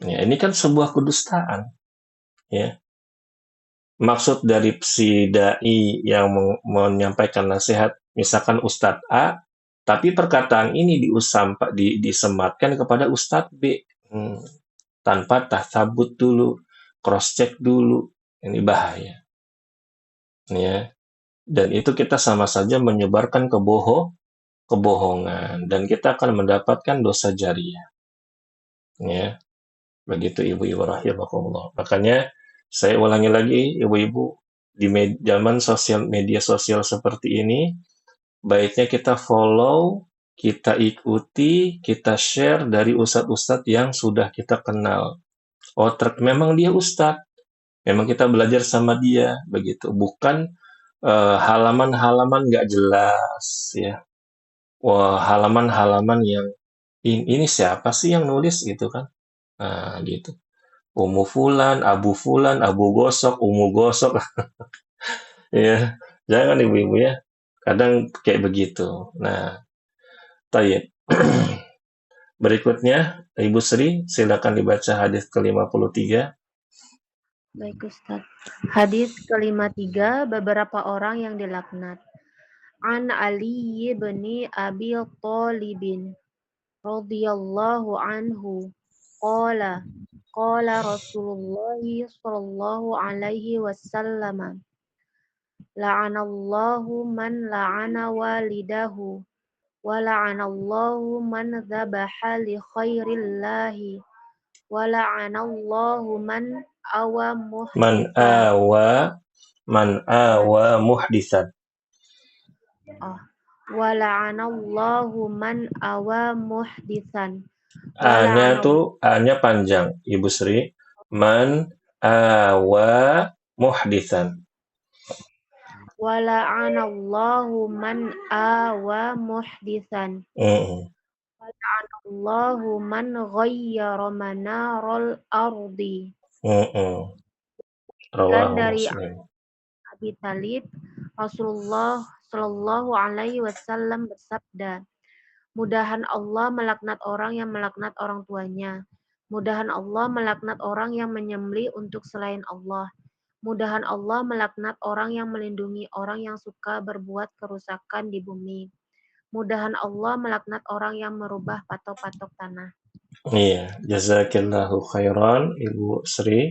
Ya, ini kan sebuah kedustaan. Ya. Maksud dari si dai yang menyampaikan nasihat, misalkan Ustadz A, tapi perkataan ini disematkan kepada Ustadz B. Tanpa tasabut dulu, cross-check dulu. Ini bahaya. Ya. Dan itu kita sama saja menyebarkan kebohongan. Dan kita akan mendapatkan dosa jariah. Ya. Begitu ibu-ibu rahimakumullah. Makanya saya ulangi lagi ibu-ibu di zaman media sosial seperti ini baiknya kita follow, kita ikuti, kita share dari ustadz-ustadz yang sudah kita kenal. Oh, memang dia ustadz, memang kita belajar sama dia begitu. Bukan halaman-halaman nggak jelas ya. Wah, halaman-halaman yang ini siapa sih yang nulis gitu kan? Nah, gitu. Umu Fulan, Abu Gosok, Umu Gosok. Ya, jangan ibu-ibu ya. Kadang kayak begitu. Nah, tayyib. Berikutnya, Ibu Sri, silakan dibaca hadis ke-53. Baik Ustaz. Hadis ke-53, beberapa orang yang dilaknat. An Ali bin Abi Thalibin radhiyallahu anhu qala Rasulullah sallallahu alaihi wasallam la'anallahu man la'ana walidahu wa la'anallahu man dhabaha li khairillahi wa la'anallahu man awa Man muhditha awa muhdisan. wa la'anallahu man awa muhdithan A-nya panjang, Ibu Sri. Man awa muhdisan. wa la'anallahu man awa muhdithan wa la'anallahu man ghayyara manaral ardi. Rawahu Dari Muslim. Abi Talib, Rasulullah Shallallahu Alaihi Wasallam bersabda, mudahan Allah melaknat orang yang melaknat orang tuanya. Mudahan Allah melaknat orang yang menyembelih untuk selain Allah. Mudahan Allah melaknat orang yang melindungi orang yang suka berbuat kerusakan di bumi. Mudahan Allah melaknat orang yang merubah patok-patok tanah. Iya, jazakillahu khairan Ibu Sri.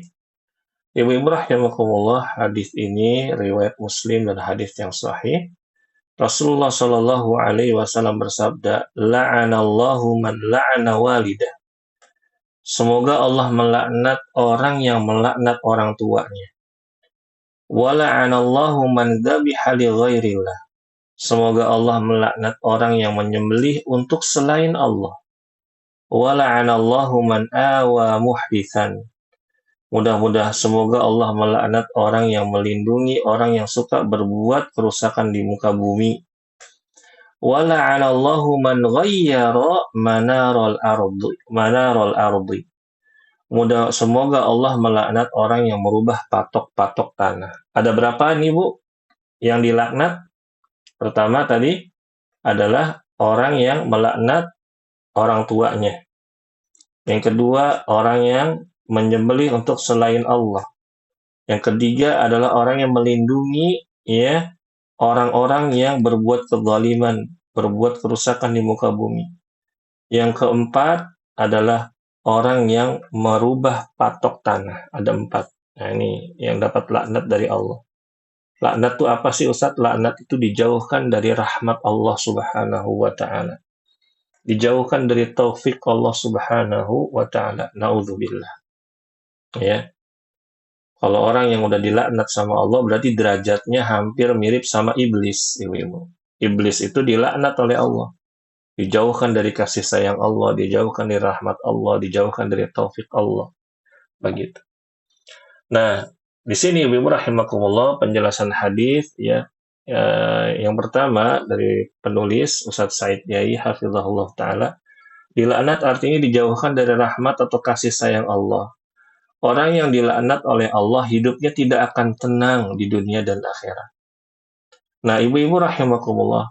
Ibu-ibu rahimakumullah, hadis ini riwayat Muslim dan hadis yang sahih. Rasulullah Shallallahu Alaihi Wasallam bersabda, "La'anallahu man la'ana walidah." Semoga Allah melaknat orang yang melaknat orang tuanya. Wa la'anallahu man dhabiha li ghairillah. Semoga Allah melaknat orang yang menyembelih untuk selain Allah. Wa la'anallahu man awa muhditsan. Mudah-mudahan semoga Allah melaknat orang yang melindungi orang yang suka berbuat kerusakan di muka bumi. Wa la'anallahu man ghayyara manaral ardi. Semoga Allah melaknat orang yang merubah patok-patok tanah. Ada berapa nih, Bu, yang dilaknat? Pertama tadi adalah orang yang melaknat orang tuanya. Yang kedua, orang yang menyembelih untuk selain Allah. Yang ketiga adalah orang yang melindungi orang-orang yang berbuat kezaliman, berbuat kerusakan di muka bumi. Yang keempat adalah orang yang merubah patok tanah. Ada 4. Nah, ini yang dapat laknat dari Allah. Laknat itu apa sih, Ustaz? Laknat itu dijauhkan dari rahmat Allah Subhanahu wa Ta'ala. Dijauhkan dari taufik Allah Subhanahu wa Ta'ala. Na'udzubillah. Ya. Kalau orang yang udah dilaknat sama Allah berarti derajatnya hampir mirip sama iblis, ibu-ibu. Iblis itu dilaknat oleh Allah. Dijauhkan dari kasih sayang Allah, dijauhkan dari rahmat Allah, dijauhkan dari taufik Allah. Begitu. Nah, di sini ibu-ibu rahimakumullah penjelasan hadis yang pertama dari penulis Ustadz Said Yai hafizahullah taala, dilaknat artinya dijauhkan dari rahmat atau kasih sayang Allah. Orang yang dilaknat oleh Allah hidupnya tidak akan tenang di dunia dan akhirat. Nah, ibu-ibu rahimakumullah,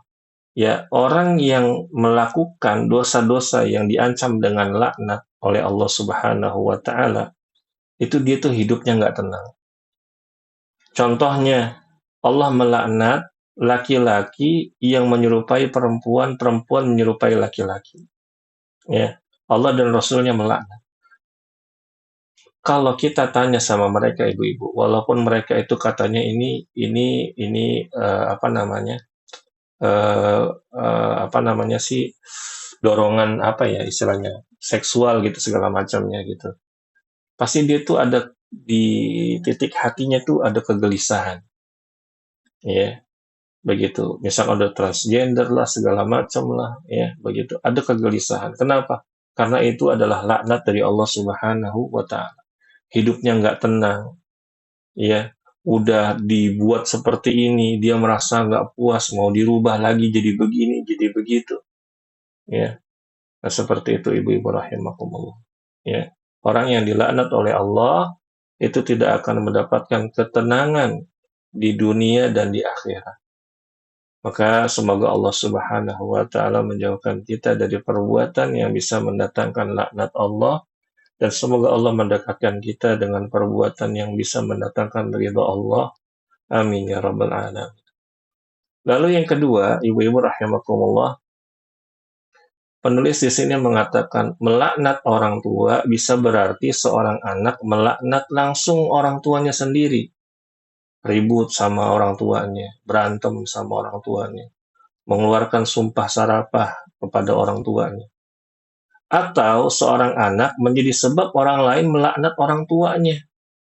orang yang melakukan dosa-dosa yang diancam dengan laknat oleh Allah Subhanahu wa Ta'ala, itu dia tuh hidupnya nggak tenang. Contohnya, Allah melaknat laki-laki yang menyerupai perempuan, perempuan menyerupai laki-laki. Ya, Allah dan Rasulnya melaknat. Kalau kita tanya sama mereka, ibu-ibu, walaupun mereka itu katanya ini dorongan istilahnya seksual gitu segala macamnya gitu. Pasti dia tuh ada di titik hatinya tuh ada kegelisahan. Ya. Begitu. Misal ada transgender lah segala macam lah, ya, begitu. Ada kegelisahan. Kenapa? Karena itu adalah laknat dari Allah Subhanahu wa Ta'ala. Hidupnya nggak tenang. Ya. Udah dibuat seperti ini, dia merasa nggak puas, mau dirubah lagi jadi begini, jadi begitu. Ya. Nah, seperti itu ibu-ibu rahimakumullah. Ya. Orang yang dilaknat oleh Allah itu tidak akan mendapatkan ketenangan di dunia dan di akhirat. Maka semoga Allah Subhanahu wa Ta'ala menjauhkan kita dari perbuatan yang bisa mendatangkan laknat Allah, dan semoga Allah mendekatkan kita dengan perbuatan yang bisa mendatangkan ridha Allah. Amin ya rabbal alamin. Lalu yang kedua, ibu-ibu rahimakumullah, penulis di sini mengatakan melaknat orang tua bisa berarti seorang anak melaknat langsung orang tuanya sendiri. Ribut sama orang tuanya, berantem sama orang tuanya, mengeluarkan sumpah sarapah kepada orang tuanya. Atau seorang anak menjadi sebab orang lain melaknat orang tuanya,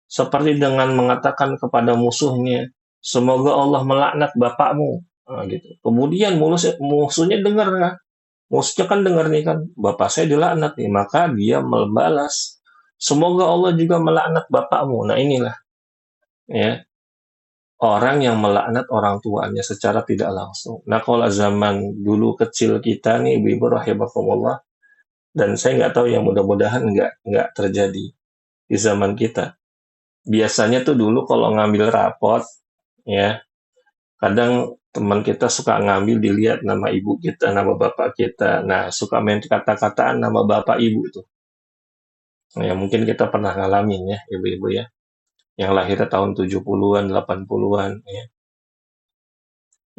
seperti dengan mengatakan kepada musuhnya, semoga Allah melaknat bapakmu. Nah, gitu. Kemudian musuhnya dengar kan? Musuhnya kan dengar nih kan, bapak saya dilaknat nih, maka dia membalas, semoga Allah juga melaknat bapakmu. Nah, inilah ya orang yang melaknat orang tuanya secara tidak langsung. Nah, kalau zaman dulu kecil kita nih, ibu-ibu rahimakumullah, dan saya nggak tahu, yang mudah-mudahan nggak terjadi di zaman kita. Biasanya tuh dulu kalau ngambil rapot, ya, kadang teman kita suka ngambil, dilihat nama ibu kita, nama bapak kita. Nah, suka main kata-kataan nama bapak ibu tuh. Nah, ya, mungkin kita pernah ngalamin ya, ibu-ibu ya, yang lahirnya tahun 70-an, 80-an, ya.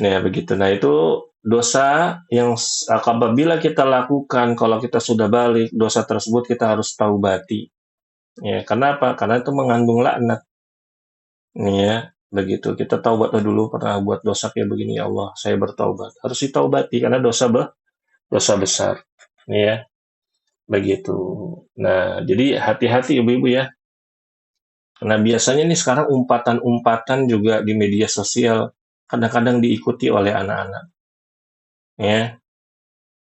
Nah, begitu. Nah, itu dosa yang apabila kita lakukan, kalau kita sudah balik, dosa tersebut kita harus taubati. Ya, kenapa? Karena itu mengandung laknat. Nih ya, begitu. Kita taubat dulu, pernah buat dosa kayak begini, ya Allah, saya bertaubat. Harus ditaubati karena dosa besar. Nih ya, begitu. Nah, jadi hati-hati ibu-ibu ya. Nah, biasanya nih sekarang umpatan-umpatan juga di media sosial kadang-kadang diikuti oleh anak-anak. Ya,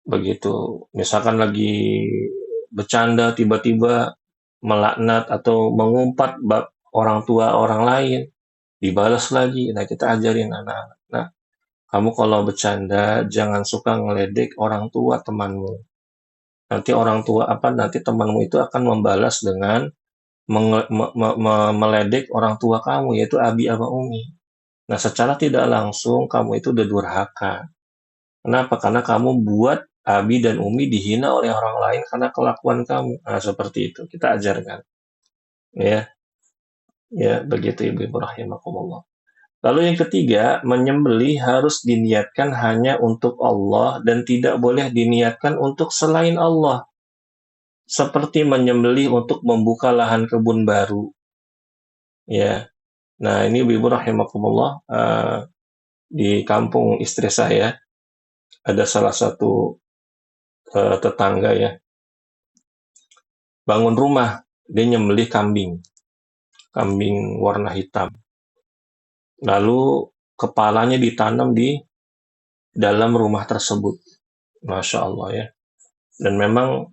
begitu. Misalkan lagi bercanda tiba-tiba melaknat atau mengumpat bab orang tua orang lain, dibalas lagi. Nah, kita ajarin anak-anak. Nah, kamu kalau bercanda jangan suka ngeledek orang tua temanmu. Nanti orang tua nanti temanmu itu akan membalas dengan meledek orang tua kamu, yaitu abi aba umi. Nah, secara tidak langsung kamu itu udah durhaka. Kenapa? Karena kamu buat abi dan umi dihina oleh orang lain karena kelakuan kamu. Nah, seperti itu. Kita ajarkan. Ya, ya begitu ibu-ibu rahimakumullah. Lalu yang ketiga, menyembelih harus diniatkan hanya untuk Allah dan tidak boleh diniatkan untuk selain Allah. Seperti menyembelih untuk membuka lahan kebun baru. Ya. Nah, ini ibu-ibu rahimakumullah, di kampung istri saya ada salah satu tetangga ya, bangun rumah, dia nyembelih kambing warna hitam. Lalu kepalanya ditanam di dalam rumah tersebut. Masya Allah ya. Dan memang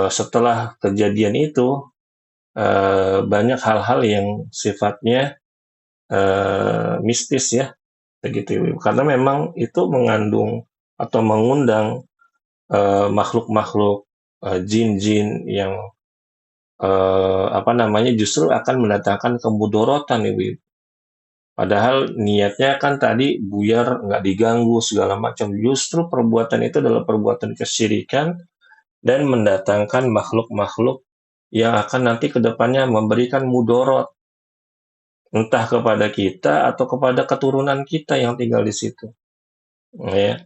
setelah kejadian itu, banyak hal-hal yang sifatnya mistis ya, begitu Ibu. Karena memang itu mengandung atau mengundang makhluk-makhluk jin-jin yang justru akan mendatangkan kemudorotan Ibu. Padahal niatnya kan tadi buyar, nggak diganggu segala macam. Justru perbuatan itu adalah perbuatan kesyirikan dan mendatangkan makhluk-makhluk yang akan nanti ke depannya memberikan mudorot entah kepada kita atau kepada keturunan kita yang tinggal di situ. Ya,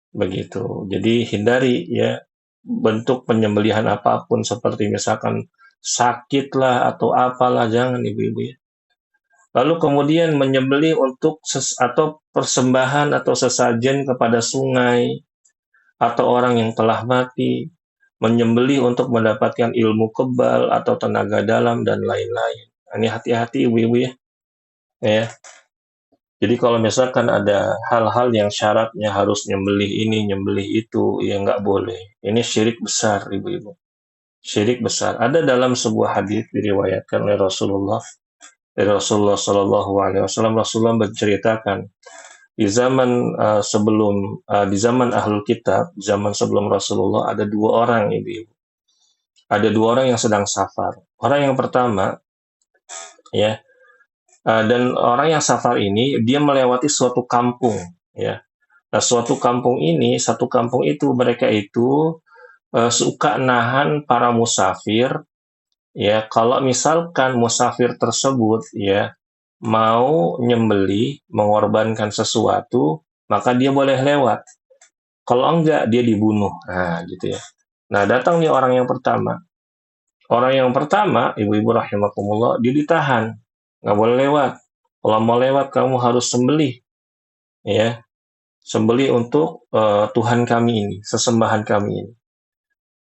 begitu. Jadi hindari ya bentuk penyembelihan apapun seperti misalkan sakit lah atau apalah, jangan ibu-ibu ya. Lalu kemudian menyembelih untuk atau persembahan atau sesajen kepada sungai atau orang yang telah mati, menyembelih untuk mendapatkan ilmu kebal atau tenaga dalam dan lain-lain. Ini hati-hati ibu-ibu ya. Ya. Jadi kalau misalkan ada hal-hal yang syaratnya harus nyembelih ini, nyembelih itu, ya nggak boleh. Ini syirik besar ibu-ibu. Syirik besar. Ada dalam sebuah hadis diriwayatkan oleh Rasulullah. Dari Rasulullah Shallallahu Alaihi Wasallam, Rasulullah menceritakan di zaman di zaman ahlul kitab, zaman sebelum Rasulullah ada dua orang ibu-ibu. Ada dua orang yang sedang safar. Orang yang pertama, ya, dan orang yang safar ini dia melewati suatu kampung, ya. Nah, satu kampung itu mereka itu suka nahan para musafir. Ya, kalau misalkan musafir tersebut ya mau nyembelih, mengorbankan sesuatu, maka dia boleh lewat. Kalau enggak, dia dibunuh. Nah, gitu ya. Nah, datang nih orang yang pertama. Orang yang pertama, ibu-ibu rahimakumullah, dia ditahan. Nggak boleh lewat. Kalau mau lewat, kamu harus sembelih. Ya, sembelih untuk Tuhan kami ini, sesembahan kami ini.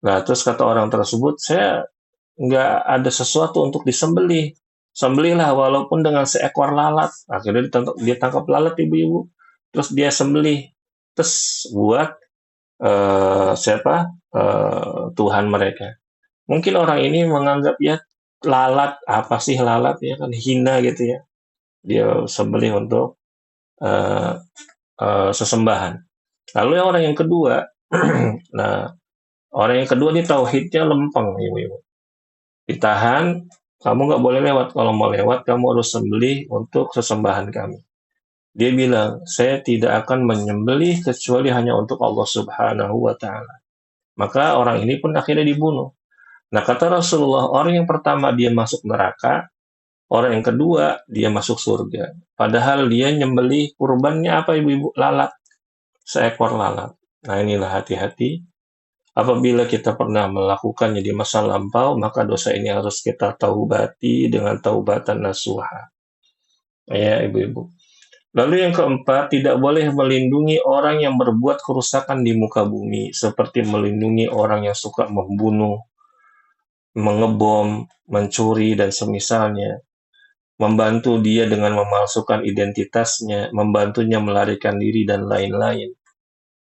Nah, terus kata orang tersebut, saya nggak ada sesuatu untuk disembelih. Sembelihlah walaupun dengan seekor lalat. Akhirnya dia tangkap lalat ibu-ibu. Terus dia sembelih. Terus buat Tuhan mereka. Mungkin orang ini menganggap ya lalat, apa sih lalat ya kan hina gitu ya. Dia sembelih untuk sesembahan. Lalu orang yang kedua, nah orang yang kedua ini tauhidnya lempeng ibu-ibu. Ditahan, kamu nggak boleh lewat. Kalau mau lewat, kamu harus sembelih untuk sesembahan kami. Dia bilang, saya tidak akan menyembelih kecuali hanya untuk Allah Subhanahu wa Ta'ala. Maka orang ini pun akhirnya dibunuh. Nah, kata Rasulullah, orang yang pertama dia masuk neraka, orang yang kedua dia masuk surga. Padahal dia nyembelih kurbannya apa ibu-ibu? Lalat. Seekor lalat. Nah, inilah hati-hati. Apabila kita pernah melakukannya di masa lampau, maka dosa ini harus kita taubati dengan taubatan nasuha. Ya, ibu-ibu. Lalu yang keempat, tidak boleh melindungi orang yang berbuat kerusakan di muka bumi, seperti melindungi orang yang suka membunuh, mengebom, mencuri, dan semisalnya. Membantu dia dengan memalsukan identitasnya, membantunya melarikan diri, dan lain-lain.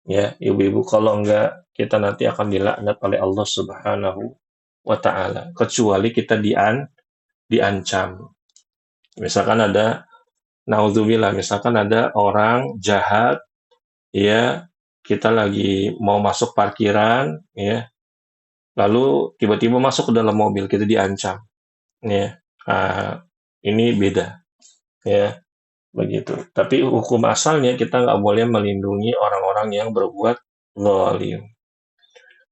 Ya, ibu-ibu, kalau enggak, kita nanti akan dilaknat oleh Allah Subhanahu wa Ta'ala. Kecuali kita diancam. Misalkan ada, naudzubillah, misalkan ada orang jahat, ya, kita lagi mau masuk parkiran, ya, lalu tiba-tiba masuk ke dalam mobil, kita diancam, ya. Ah, ini beda, ya, begitu. Tapi hukum asalnya kita nggak boleh melindungi orang-orang yang berbuat zalim.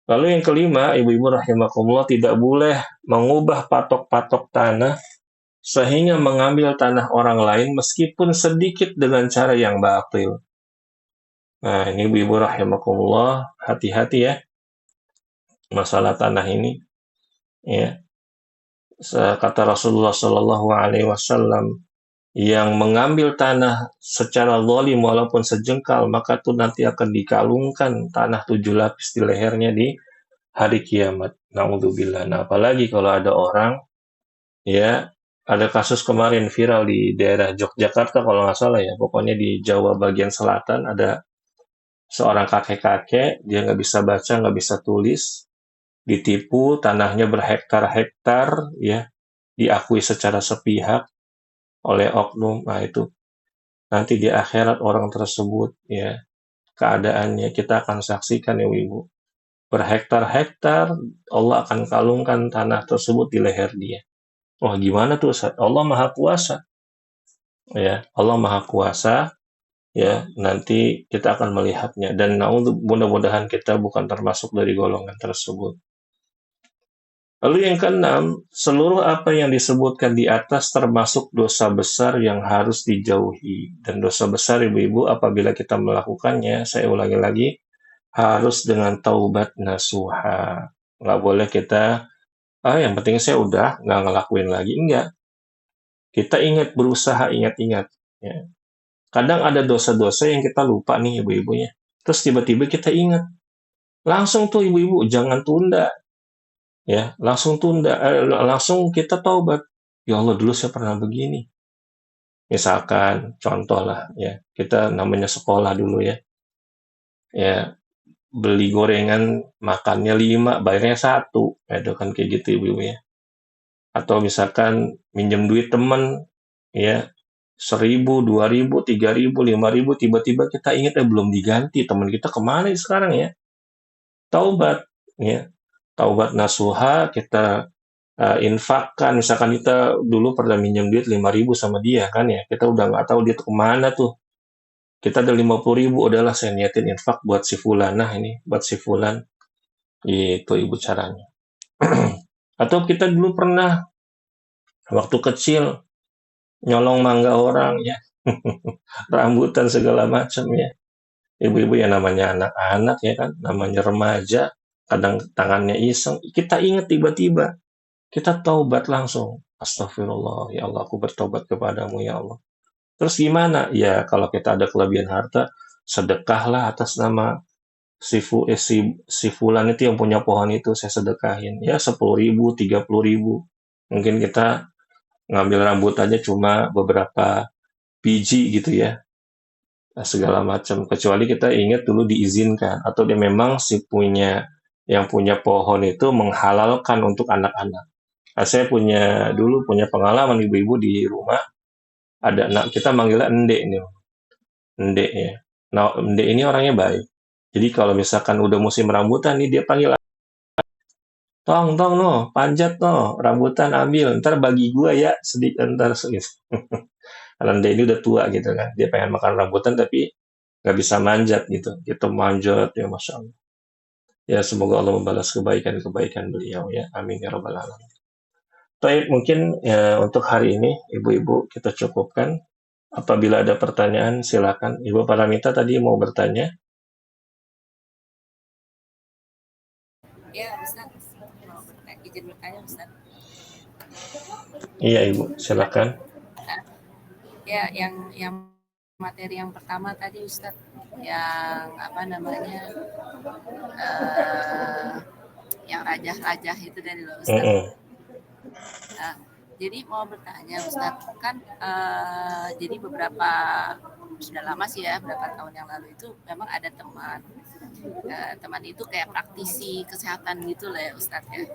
Lalu yang kelima, ibu-ibu rahimakumullah, tidak boleh mengubah patok-patok tanah sehingga mengambil tanah orang lain meskipun sedikit dengan cara yang batil. Nah, ini ibu-ibu rahimakumullah, hati-hati ya masalah tanah ini. Ya, kata Rasulullah Shallallahu Alaihi Wasallam, yang mengambil tanah secara zalim walaupun sejengkal, maka itu nanti akan dikalungkan tanah 7 lapis di lehernya di hari kiamat. Naudzubillah. Nah, apalagi kalau ada orang, ya, ada kasus kemarin viral di daerah Yogyakarta kalau nggak salah ya, pokoknya di Jawa bagian selatan ada seorang kakek-kakek, dia nggak bisa baca, nggak bisa tulis, ditipu, tanahnya berhektar-hektar, ya, diakui secara sepihak oleh oknum. Nah, itu nanti di akhirat orang tersebut, ya, keadaannya kita akan saksikan ya ibu. Berhektar-hektar, Allah akan kalungkan tanah tersebut di leher dia. Wah, gimana tuh Ustaz? Allah Maha Kuasa. Ya, Allah Maha Kuasa, ya, nanti kita akan melihatnya. Dan mudah-mudahan kita bukan termasuk dari golongan tersebut. Lalu yang keenam, seluruh apa yang disebutkan di atas termasuk dosa besar yang harus dijauhi. Dan dosa besar, ibu-ibu, apabila kita melakukannya, saya ulangi lagi, harus dengan taubat nasuha. Nggak boleh kita, yang penting saya udah nggak ngelakuin lagi. Enggak. Kita ingat, berusaha ingat-ingat. Ya. Kadang ada dosa-dosa yang kita lupa nih, ibu-ibunya. Terus tiba-tiba kita ingat. Langsung tuh ibu-ibu, jangan tunda. Ya, langsung kita taubat. Ya Allah, dulu saya pernah begini. Misalkan contoh lah, ya, kita namanya sekolah dulu ya. Ya, beli gorengan makannya 5, bayarnya 1. Itu kan kayak gitu ibu ya. Atau misalkan minjem duit teman, ya, 1.000, 2.000, 3.000, 5.000, tiba-tiba kita ingat belum diganti, teman kita kemana sekarang ya? Taubat, ya. Taubat nasuha, kita infakkan. Misalkan kita dulu pernah minjem duit 5.000 sama dia kan ya, kita udah nggak tahu dia tuh kemana tuh. Kita ada 50.000, udahlah saya niatin infak buat si fulanah ini, buat si fulan. Itu ibu caranya. Atau kita dulu pernah waktu kecil nyolong mangga orang ya, rambutan segala macam ya. Ibu-ibu yang namanya anak-anak ya kan, namanya remaja, kadang tangannya iseng, kita ingat tiba-tiba, kita taubat langsung. Astagfirullah, ya Allah, aku bertobat kepadamu ya Allah. Terus gimana? Ya kalau kita ada kelebihan harta, sedekahlah atas nama si fulan itu yang punya pohon itu, saya sedekahin. Ya 10.000, 30.000. Mungkin kita ngambil rambutannya cuma beberapa biji gitu ya, segala macam. Kecuali kita ingat dulu diizinkan, atau dia memang yang punya pohon itu menghalalkan untuk anak-anak. Nah, saya dulu punya pengalaman ibu-ibu di rumah, ada anak kita manggilnya Ende nih, Ende ya. Nah, Ende ini orangnya baik. Jadi kalau misalkan udah musim rambutan nih, dia panggil, tong, tong, no, panjat no, rambutan ambil, ntar bagi gua ya, sedikit, ntar sedikit. Ende ini udah tua gitu kan, dia pengen makan rambutan tapi nggak bisa manjat gitu. Kita manjat ya, Masya Allah. Ya, semoga Allah membalas kebaikan-kebaikan beliau ya. Amin ya rabbal alamin. Baik, mungkin ya, untuk hari ini ibu-ibu kita cukupkan. Apabila ada pertanyaan silakan. Ibu Paramita tadi mau bertanya. Ya, Ustaz. Mau izin bertanya, Ustaz. Iya Ibu, silakan. Ya, yang materi yang pertama tadi Ustadz, yang apa namanya, eh, yang rajah-rajah itu dari lo Ustadz. Mm-mm. Nah, jadi mau bertanya Ustadz, kan jadi beberapa sudah lama sih ya, beberapa tahun yang lalu itu memang ada teman. Teman itu kayak praktisi kesehatan gitu lah ya Ustadz ya.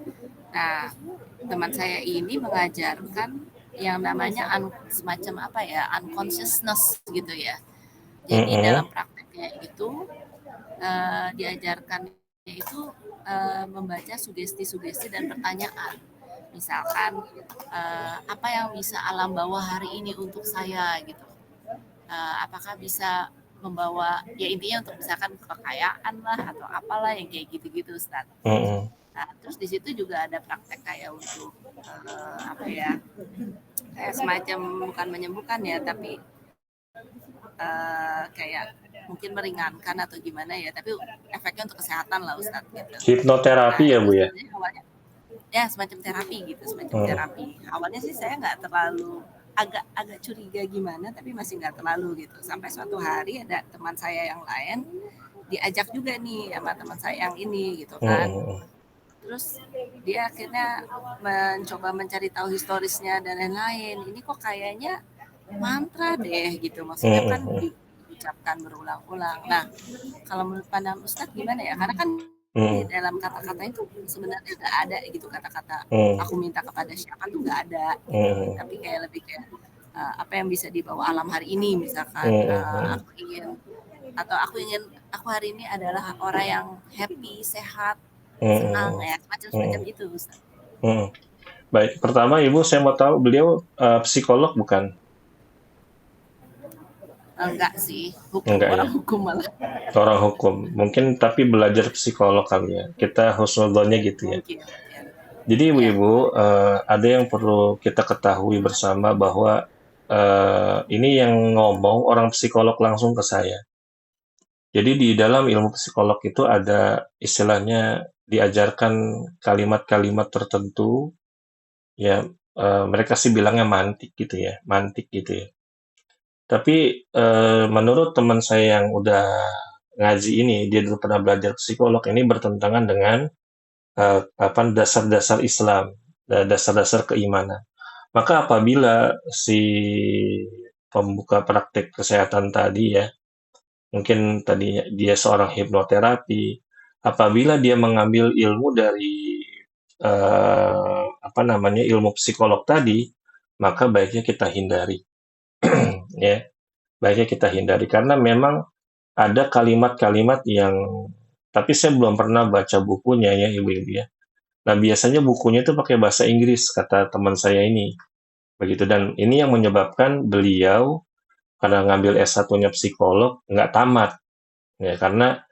Nah, teman saya ini mengajarkan yang namanya semacam apa ya, unconsciousness gitu ya. Jadi Mm-mm. dalam prakteknya itu diajarkan itu membaca sugesti-sugesti dan pertanyaan. Misalkan apa yang bisa alam bawa hari ini untuk saya gitu. Apakah bisa membawa ya intinya untuk misalkan kekayaan lah atau apalah yang kayak gitu-gitu Ustaz. Mm-mm. Nah, terus di situ juga ada praktek kayak untuk apa ya, kayak semacam bukan menyembuhkan ya, tapi kayak mungkin meringankan atau gimana ya, tapi efeknya untuk kesehatan lah Ustadz gitu. Nah Hipnoterapi ya itu Bu ya? sebenarnya awalnya ya semacam terapi gitu, semacam Mm. terapi. Awalnya sih saya nggak terlalu agak curiga gimana, tapi masih nggak terlalu gitu. Sampai suatu hari ada teman saya yang lain diajak juga nih sama teman saya yang ini gitu kan. Mm-mm. Terus dia akhirnya mencoba mencari tahu historisnya dan lain-lain. Ini kok kayaknya mantra deh gitu. Maksudnya kan Mm-mm. diucapkan berulang-ulang. Nah, kalau menurut pandangan Ustadz gimana ya? Karena kan di Mm. dalam kata-kata itu sebenarnya nggak ada gitu kata-kata Mm. aku minta kepada siapa tuh nggak ada gitu. Mm. Tapi kayak lebih kayak apa yang bisa dibawa alam hari ini misalkan Mm-mm. aku ingin aku hari ini adalah orang yang happy, sehat, senang Mm-mm. ya semacam-semacam Mm-mm. itu Ustaz. Mm. Baik, pertama Ibu saya mau tahu beliau psikolog bukan? Enggak sih, Enggak ya, orang hukum malah orang hukum. Mungkin tapi belajar psikolog kali ya. Kita husnudzonnya gitu ya. mungkin ya. Jadi Ya. Ibu-Ibu, ada yang perlu kita ketahui bersama bahwa ini yang ngomong orang psikolog langsung ke saya. Jadi di dalam ilmu psikolog itu ada istilahnya diajarkan kalimat-kalimat tertentu, ya mereka sih bilangnya mantik gitu ya, mantik gitu ya. Tapi menurut teman saya yang udah ngaji ini, dia dulu pernah belajar psikolog, ini bertentangan dengan apa dasar-dasar Islam, dasar-dasar keimanan. Maka apabila si pembuka praktek kesehatan tadi ya, mungkin tadinya dia seorang hipnoterapi, apabila dia mengambil ilmu dari apa namanya ilmu psikolog tadi, maka baiknya kita hindari, ya, baiknya kita hindari karena memang ada kalimat-kalimat yang, tapi saya belum pernah baca bukunya ya ibu-ibu ya. Nah biasanya bukunya itu pakai bahasa Inggris kata teman saya ini, begitu dan ini yang menyebabkan beliau karena ngambil S1-nya psikolog nggak tamat ya karena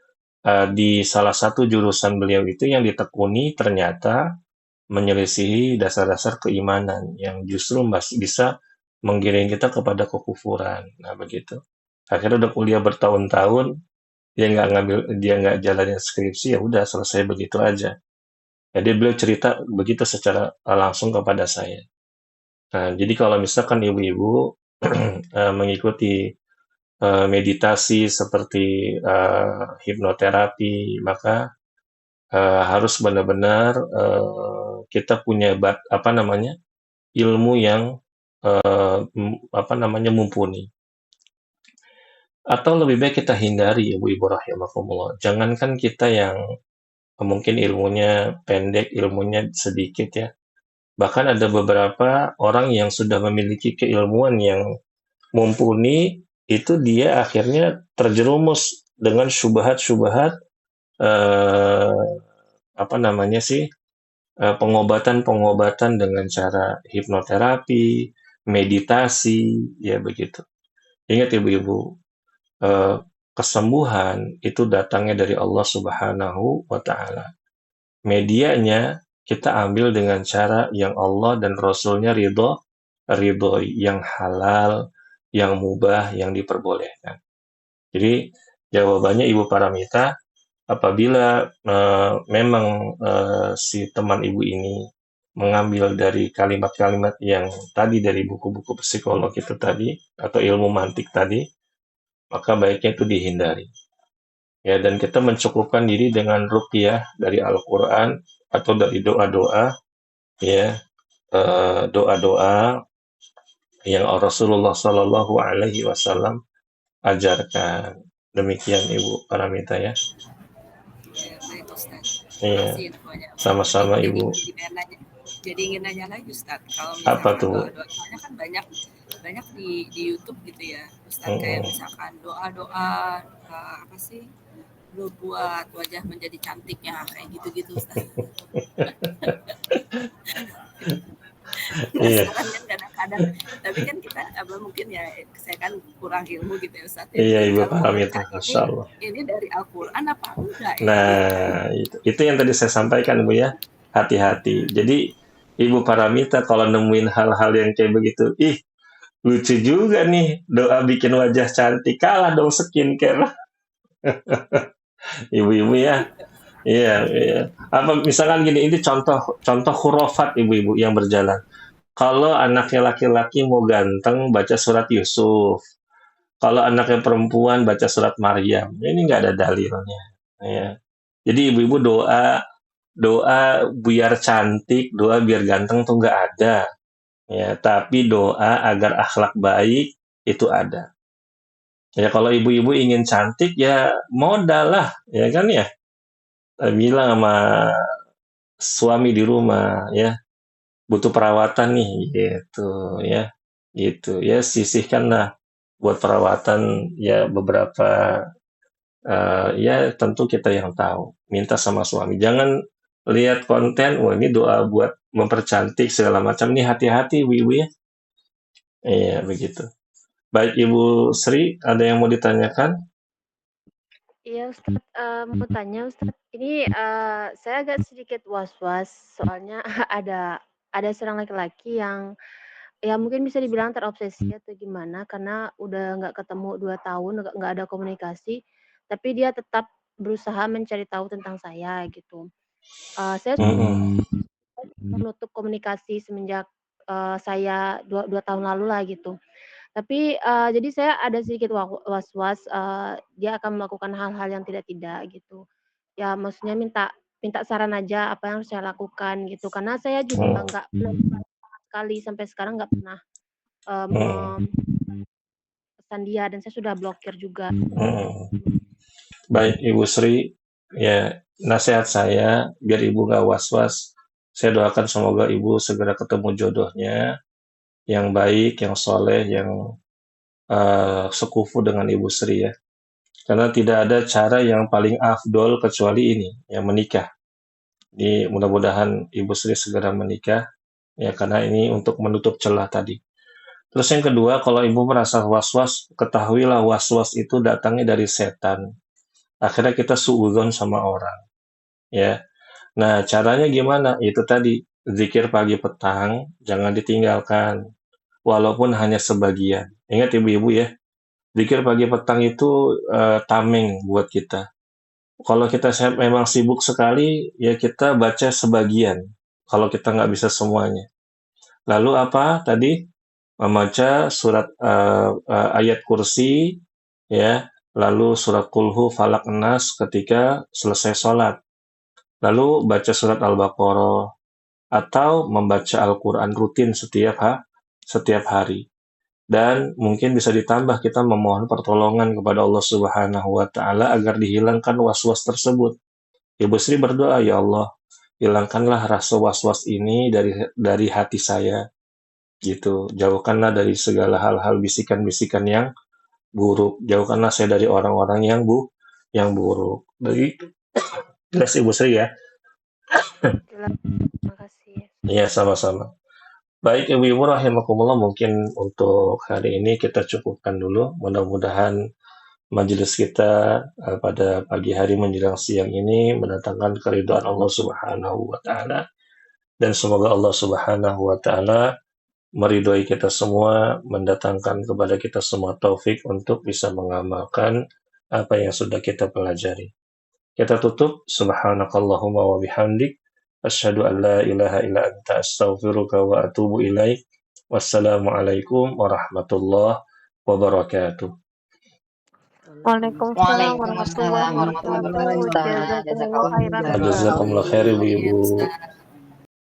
di salah satu jurusan beliau itu yang ditekuni ternyata menyelisihi dasar-dasar keimanan yang justru masih bisa menggiring kita kepada kekufuran. Nah begitu. Akhirnya udah kuliah bertahun-tahun dia nggak jalanin skripsi ya udah selesai begitu aja. Jadi beliau cerita begitu secara langsung kepada saya. Nah, jadi kalau misalkan ibu-ibu mengikuti meditasi seperti hipnoterapi, maka harus benar-benar kita punya apa namanya ilmu yang apa namanya mumpuni. Atau lebih baik kita hindari ibu-ibu rahimakumullah. Jangankan kita yang mungkin ilmunya pendek, ilmunya sedikit ya. Bahkan ada beberapa orang yang sudah memiliki keilmuan yang mumpuni, itu dia akhirnya terjerumus dengan syubhat-syubhat eh, apa namanya sih pengobatan-pengobatan dengan cara hipnoterapi, meditasi, ya begitu. Ingat ibu-ibu, kesembuhan itu datangnya dari Allah Subhanahu wa Ta'ala. Medianya kita ambil dengan cara yang Allah dan Rasulnya ridhoi, yang halal, yang mubah, yang diperbolehkan. Jadi jawabannya Ibu Paramita, apabila memang si teman ibu ini mengambil dari kalimat-kalimat yang tadi dari buku-buku psikolog itu tadi atau ilmu mantik tadi, maka baiknya itu dihindari. Ya, dan kita mencukupkan diri dengan ruqyah dari Al-Quran atau dari doa-doa, ya, doa-doa yang Rasulullah Shallallahu Alaihi Wasallam ajarkan. Demikian Ibu Paramita ya. Ya, baik Ustaz. Iya, Makasih infonya. sama-sama Jadi Ibu. jadi ingin nanya lagi Ustaz, kalau Apa misalkan tuh? doa-doa soalnya kan banyak di YouTube gitu ya Ustaz, kayak misalkan doa-doa apa sih, lu buat wajah menjadi cantik ya, kayak gitu-gitu Ustaz. Iya, Penasaran kan kadang-kadang, tapi kan kita mungkin ya saya kan kurang ilmu gitu ya Ustaz. iya Jadi Ibu kalau mau Paramita, baca Masya Allah. ini dari Al-Quran apa enggak ya gitu. Nah, itu yang tadi saya sampaikan Bu ya. Hati-hati. Jadi Ibu Paramita kalau nemuin hal-hal yang kayak begitu, ih lucu juga nih doa bikin wajah cantik, kalah dong skincare. Ibu-ibu ya. Iya, iya. Apa misalkan gini, ini contoh khurafat ibu-ibu yang berjalan. Kalau anaknya laki-laki mau ganteng baca surat Yusuf. Kalau anaknya perempuan baca surat Maryam. Ini nggak ada dalilnya. Ya. Jadi ibu-ibu doa doa biar cantik, doa biar ganteng tuh nggak ada. Ya, tapi doa agar akhlak baik itu ada. Ya kalau ibu-ibu ingin cantik ya modal lah, ya kan ya. Bilang sama suami di rumah ya butuh perawatan nih gitu ya. Gitu ya sisihkanlah buat perawatan ya beberapa ya tentu kita yang tahu. Minta sama suami. Jangan lihat konten, wah ini doa buat mempercantik segala macam. Ini hati-hati ibu-ibu ya. Iya, begitu. Baik Ibu Sri, ada yang mau ditanyakan? Iya Ustadz, mau tanya Ustadz, ini saya agak sedikit was-was soalnya ada seorang laki-laki yang ya mungkin bisa dibilang terobsesi atau gimana karena udah nggak ketemu 2 tahun, nggak ada komunikasi, tapi dia tetap berusaha mencari tahu tentang saya gitu. Saya Mm-mm. menutup komunikasi semenjak saya 2 tahun lalu lah gitu. Tapi, jadi saya ada sedikit was-was, dia akan melakukan hal-hal yang tidak-tidak gitu. Ya maksudnya minta minta saran aja apa yang harus saya lakukan gitu, karena saya juga nggak pernah sama sekali sampai sekarang nggak pernah, Mm-mm. memesan dia dan saya sudah blokir juga. Mm-mm. Baik Ibu Sri, ya nasihat saya biar Ibu nggak was-was. Saya doakan semoga Ibu segera ketemu jodohnya yang baik, yang soleh, yang sekufu dengan Ibu Sri ya. Karena tidak ada cara yang paling afdol kecuali ini, yang menikah. Jadi mudah-mudahan Ibu Sri segera menikah, ya karena ini untuk menutup celah tadi. Terus yang kedua, kalau Ibu merasa was-was, ketahuilah was-was itu datangnya dari setan. Akhirnya kita suudzon sama orang, ya. Nah, caranya gimana? Itu tadi, zikir pagi petang, jangan ditinggalkan, walaupun hanya sebagian. Ingat ibu-ibu ya, zikir pagi petang itu tameng buat kita. Kalau kita memang sibuk sekali, ya kita baca sebagian. Kalau kita nggak bisa semuanya. Lalu apa tadi? Membaca surat ayat kursi, ya, lalu surat kulhu, falak, nas ketika selesai sholat. Lalu baca surat Al-Baqarah atau membaca Al-Quran rutin setiap hari. Dan mungkin bisa ditambah kita memohon pertolongan kepada Allah Subhanahu wa taala agar dihilangkan was-was tersebut. Ibu Sri berdoa, ya Allah, hilangkanlah rasa was-was ini dari hati saya. Gitu. Jauhkanlah dari segala hal-hal bisikan-bisikan yang buruk. Jauhkanlah saya dari orang-orang yang buruk. Begitu. Jelas Ibu Sri ya. Jelas, terima kasih. Iya, sama-sama. Baik Ibu-ibu rahimakumullah, mungkin untuk hari ini kita cukupkan dulu. Mudah-mudahan majelis kita pada pagi hari menjelang siang ini mendatangkan keridhaan Allah Subhanahu wa taala dan semoga Allah Subhanahu wa taala meridhoi kita semua, mendatangkan kepada kita semua taufik untuk bisa mengamalkan apa yang sudah kita pelajari. Kita tutup subhanakallahumma wa bihamdik Asyhadu an la ilaha illa anta astaghfiruka wa atubu ilaik. Wassalamualaikum warahmatullahi wabarakatuh. Waalaikumsalam Waalaikumsalam warahmatullahi warahmatullahi wabarakatuh. wabarakatuh. Jazakumullah khairan, Ustaz. Jazakumullah khair Iya, Ibu. Ustaz.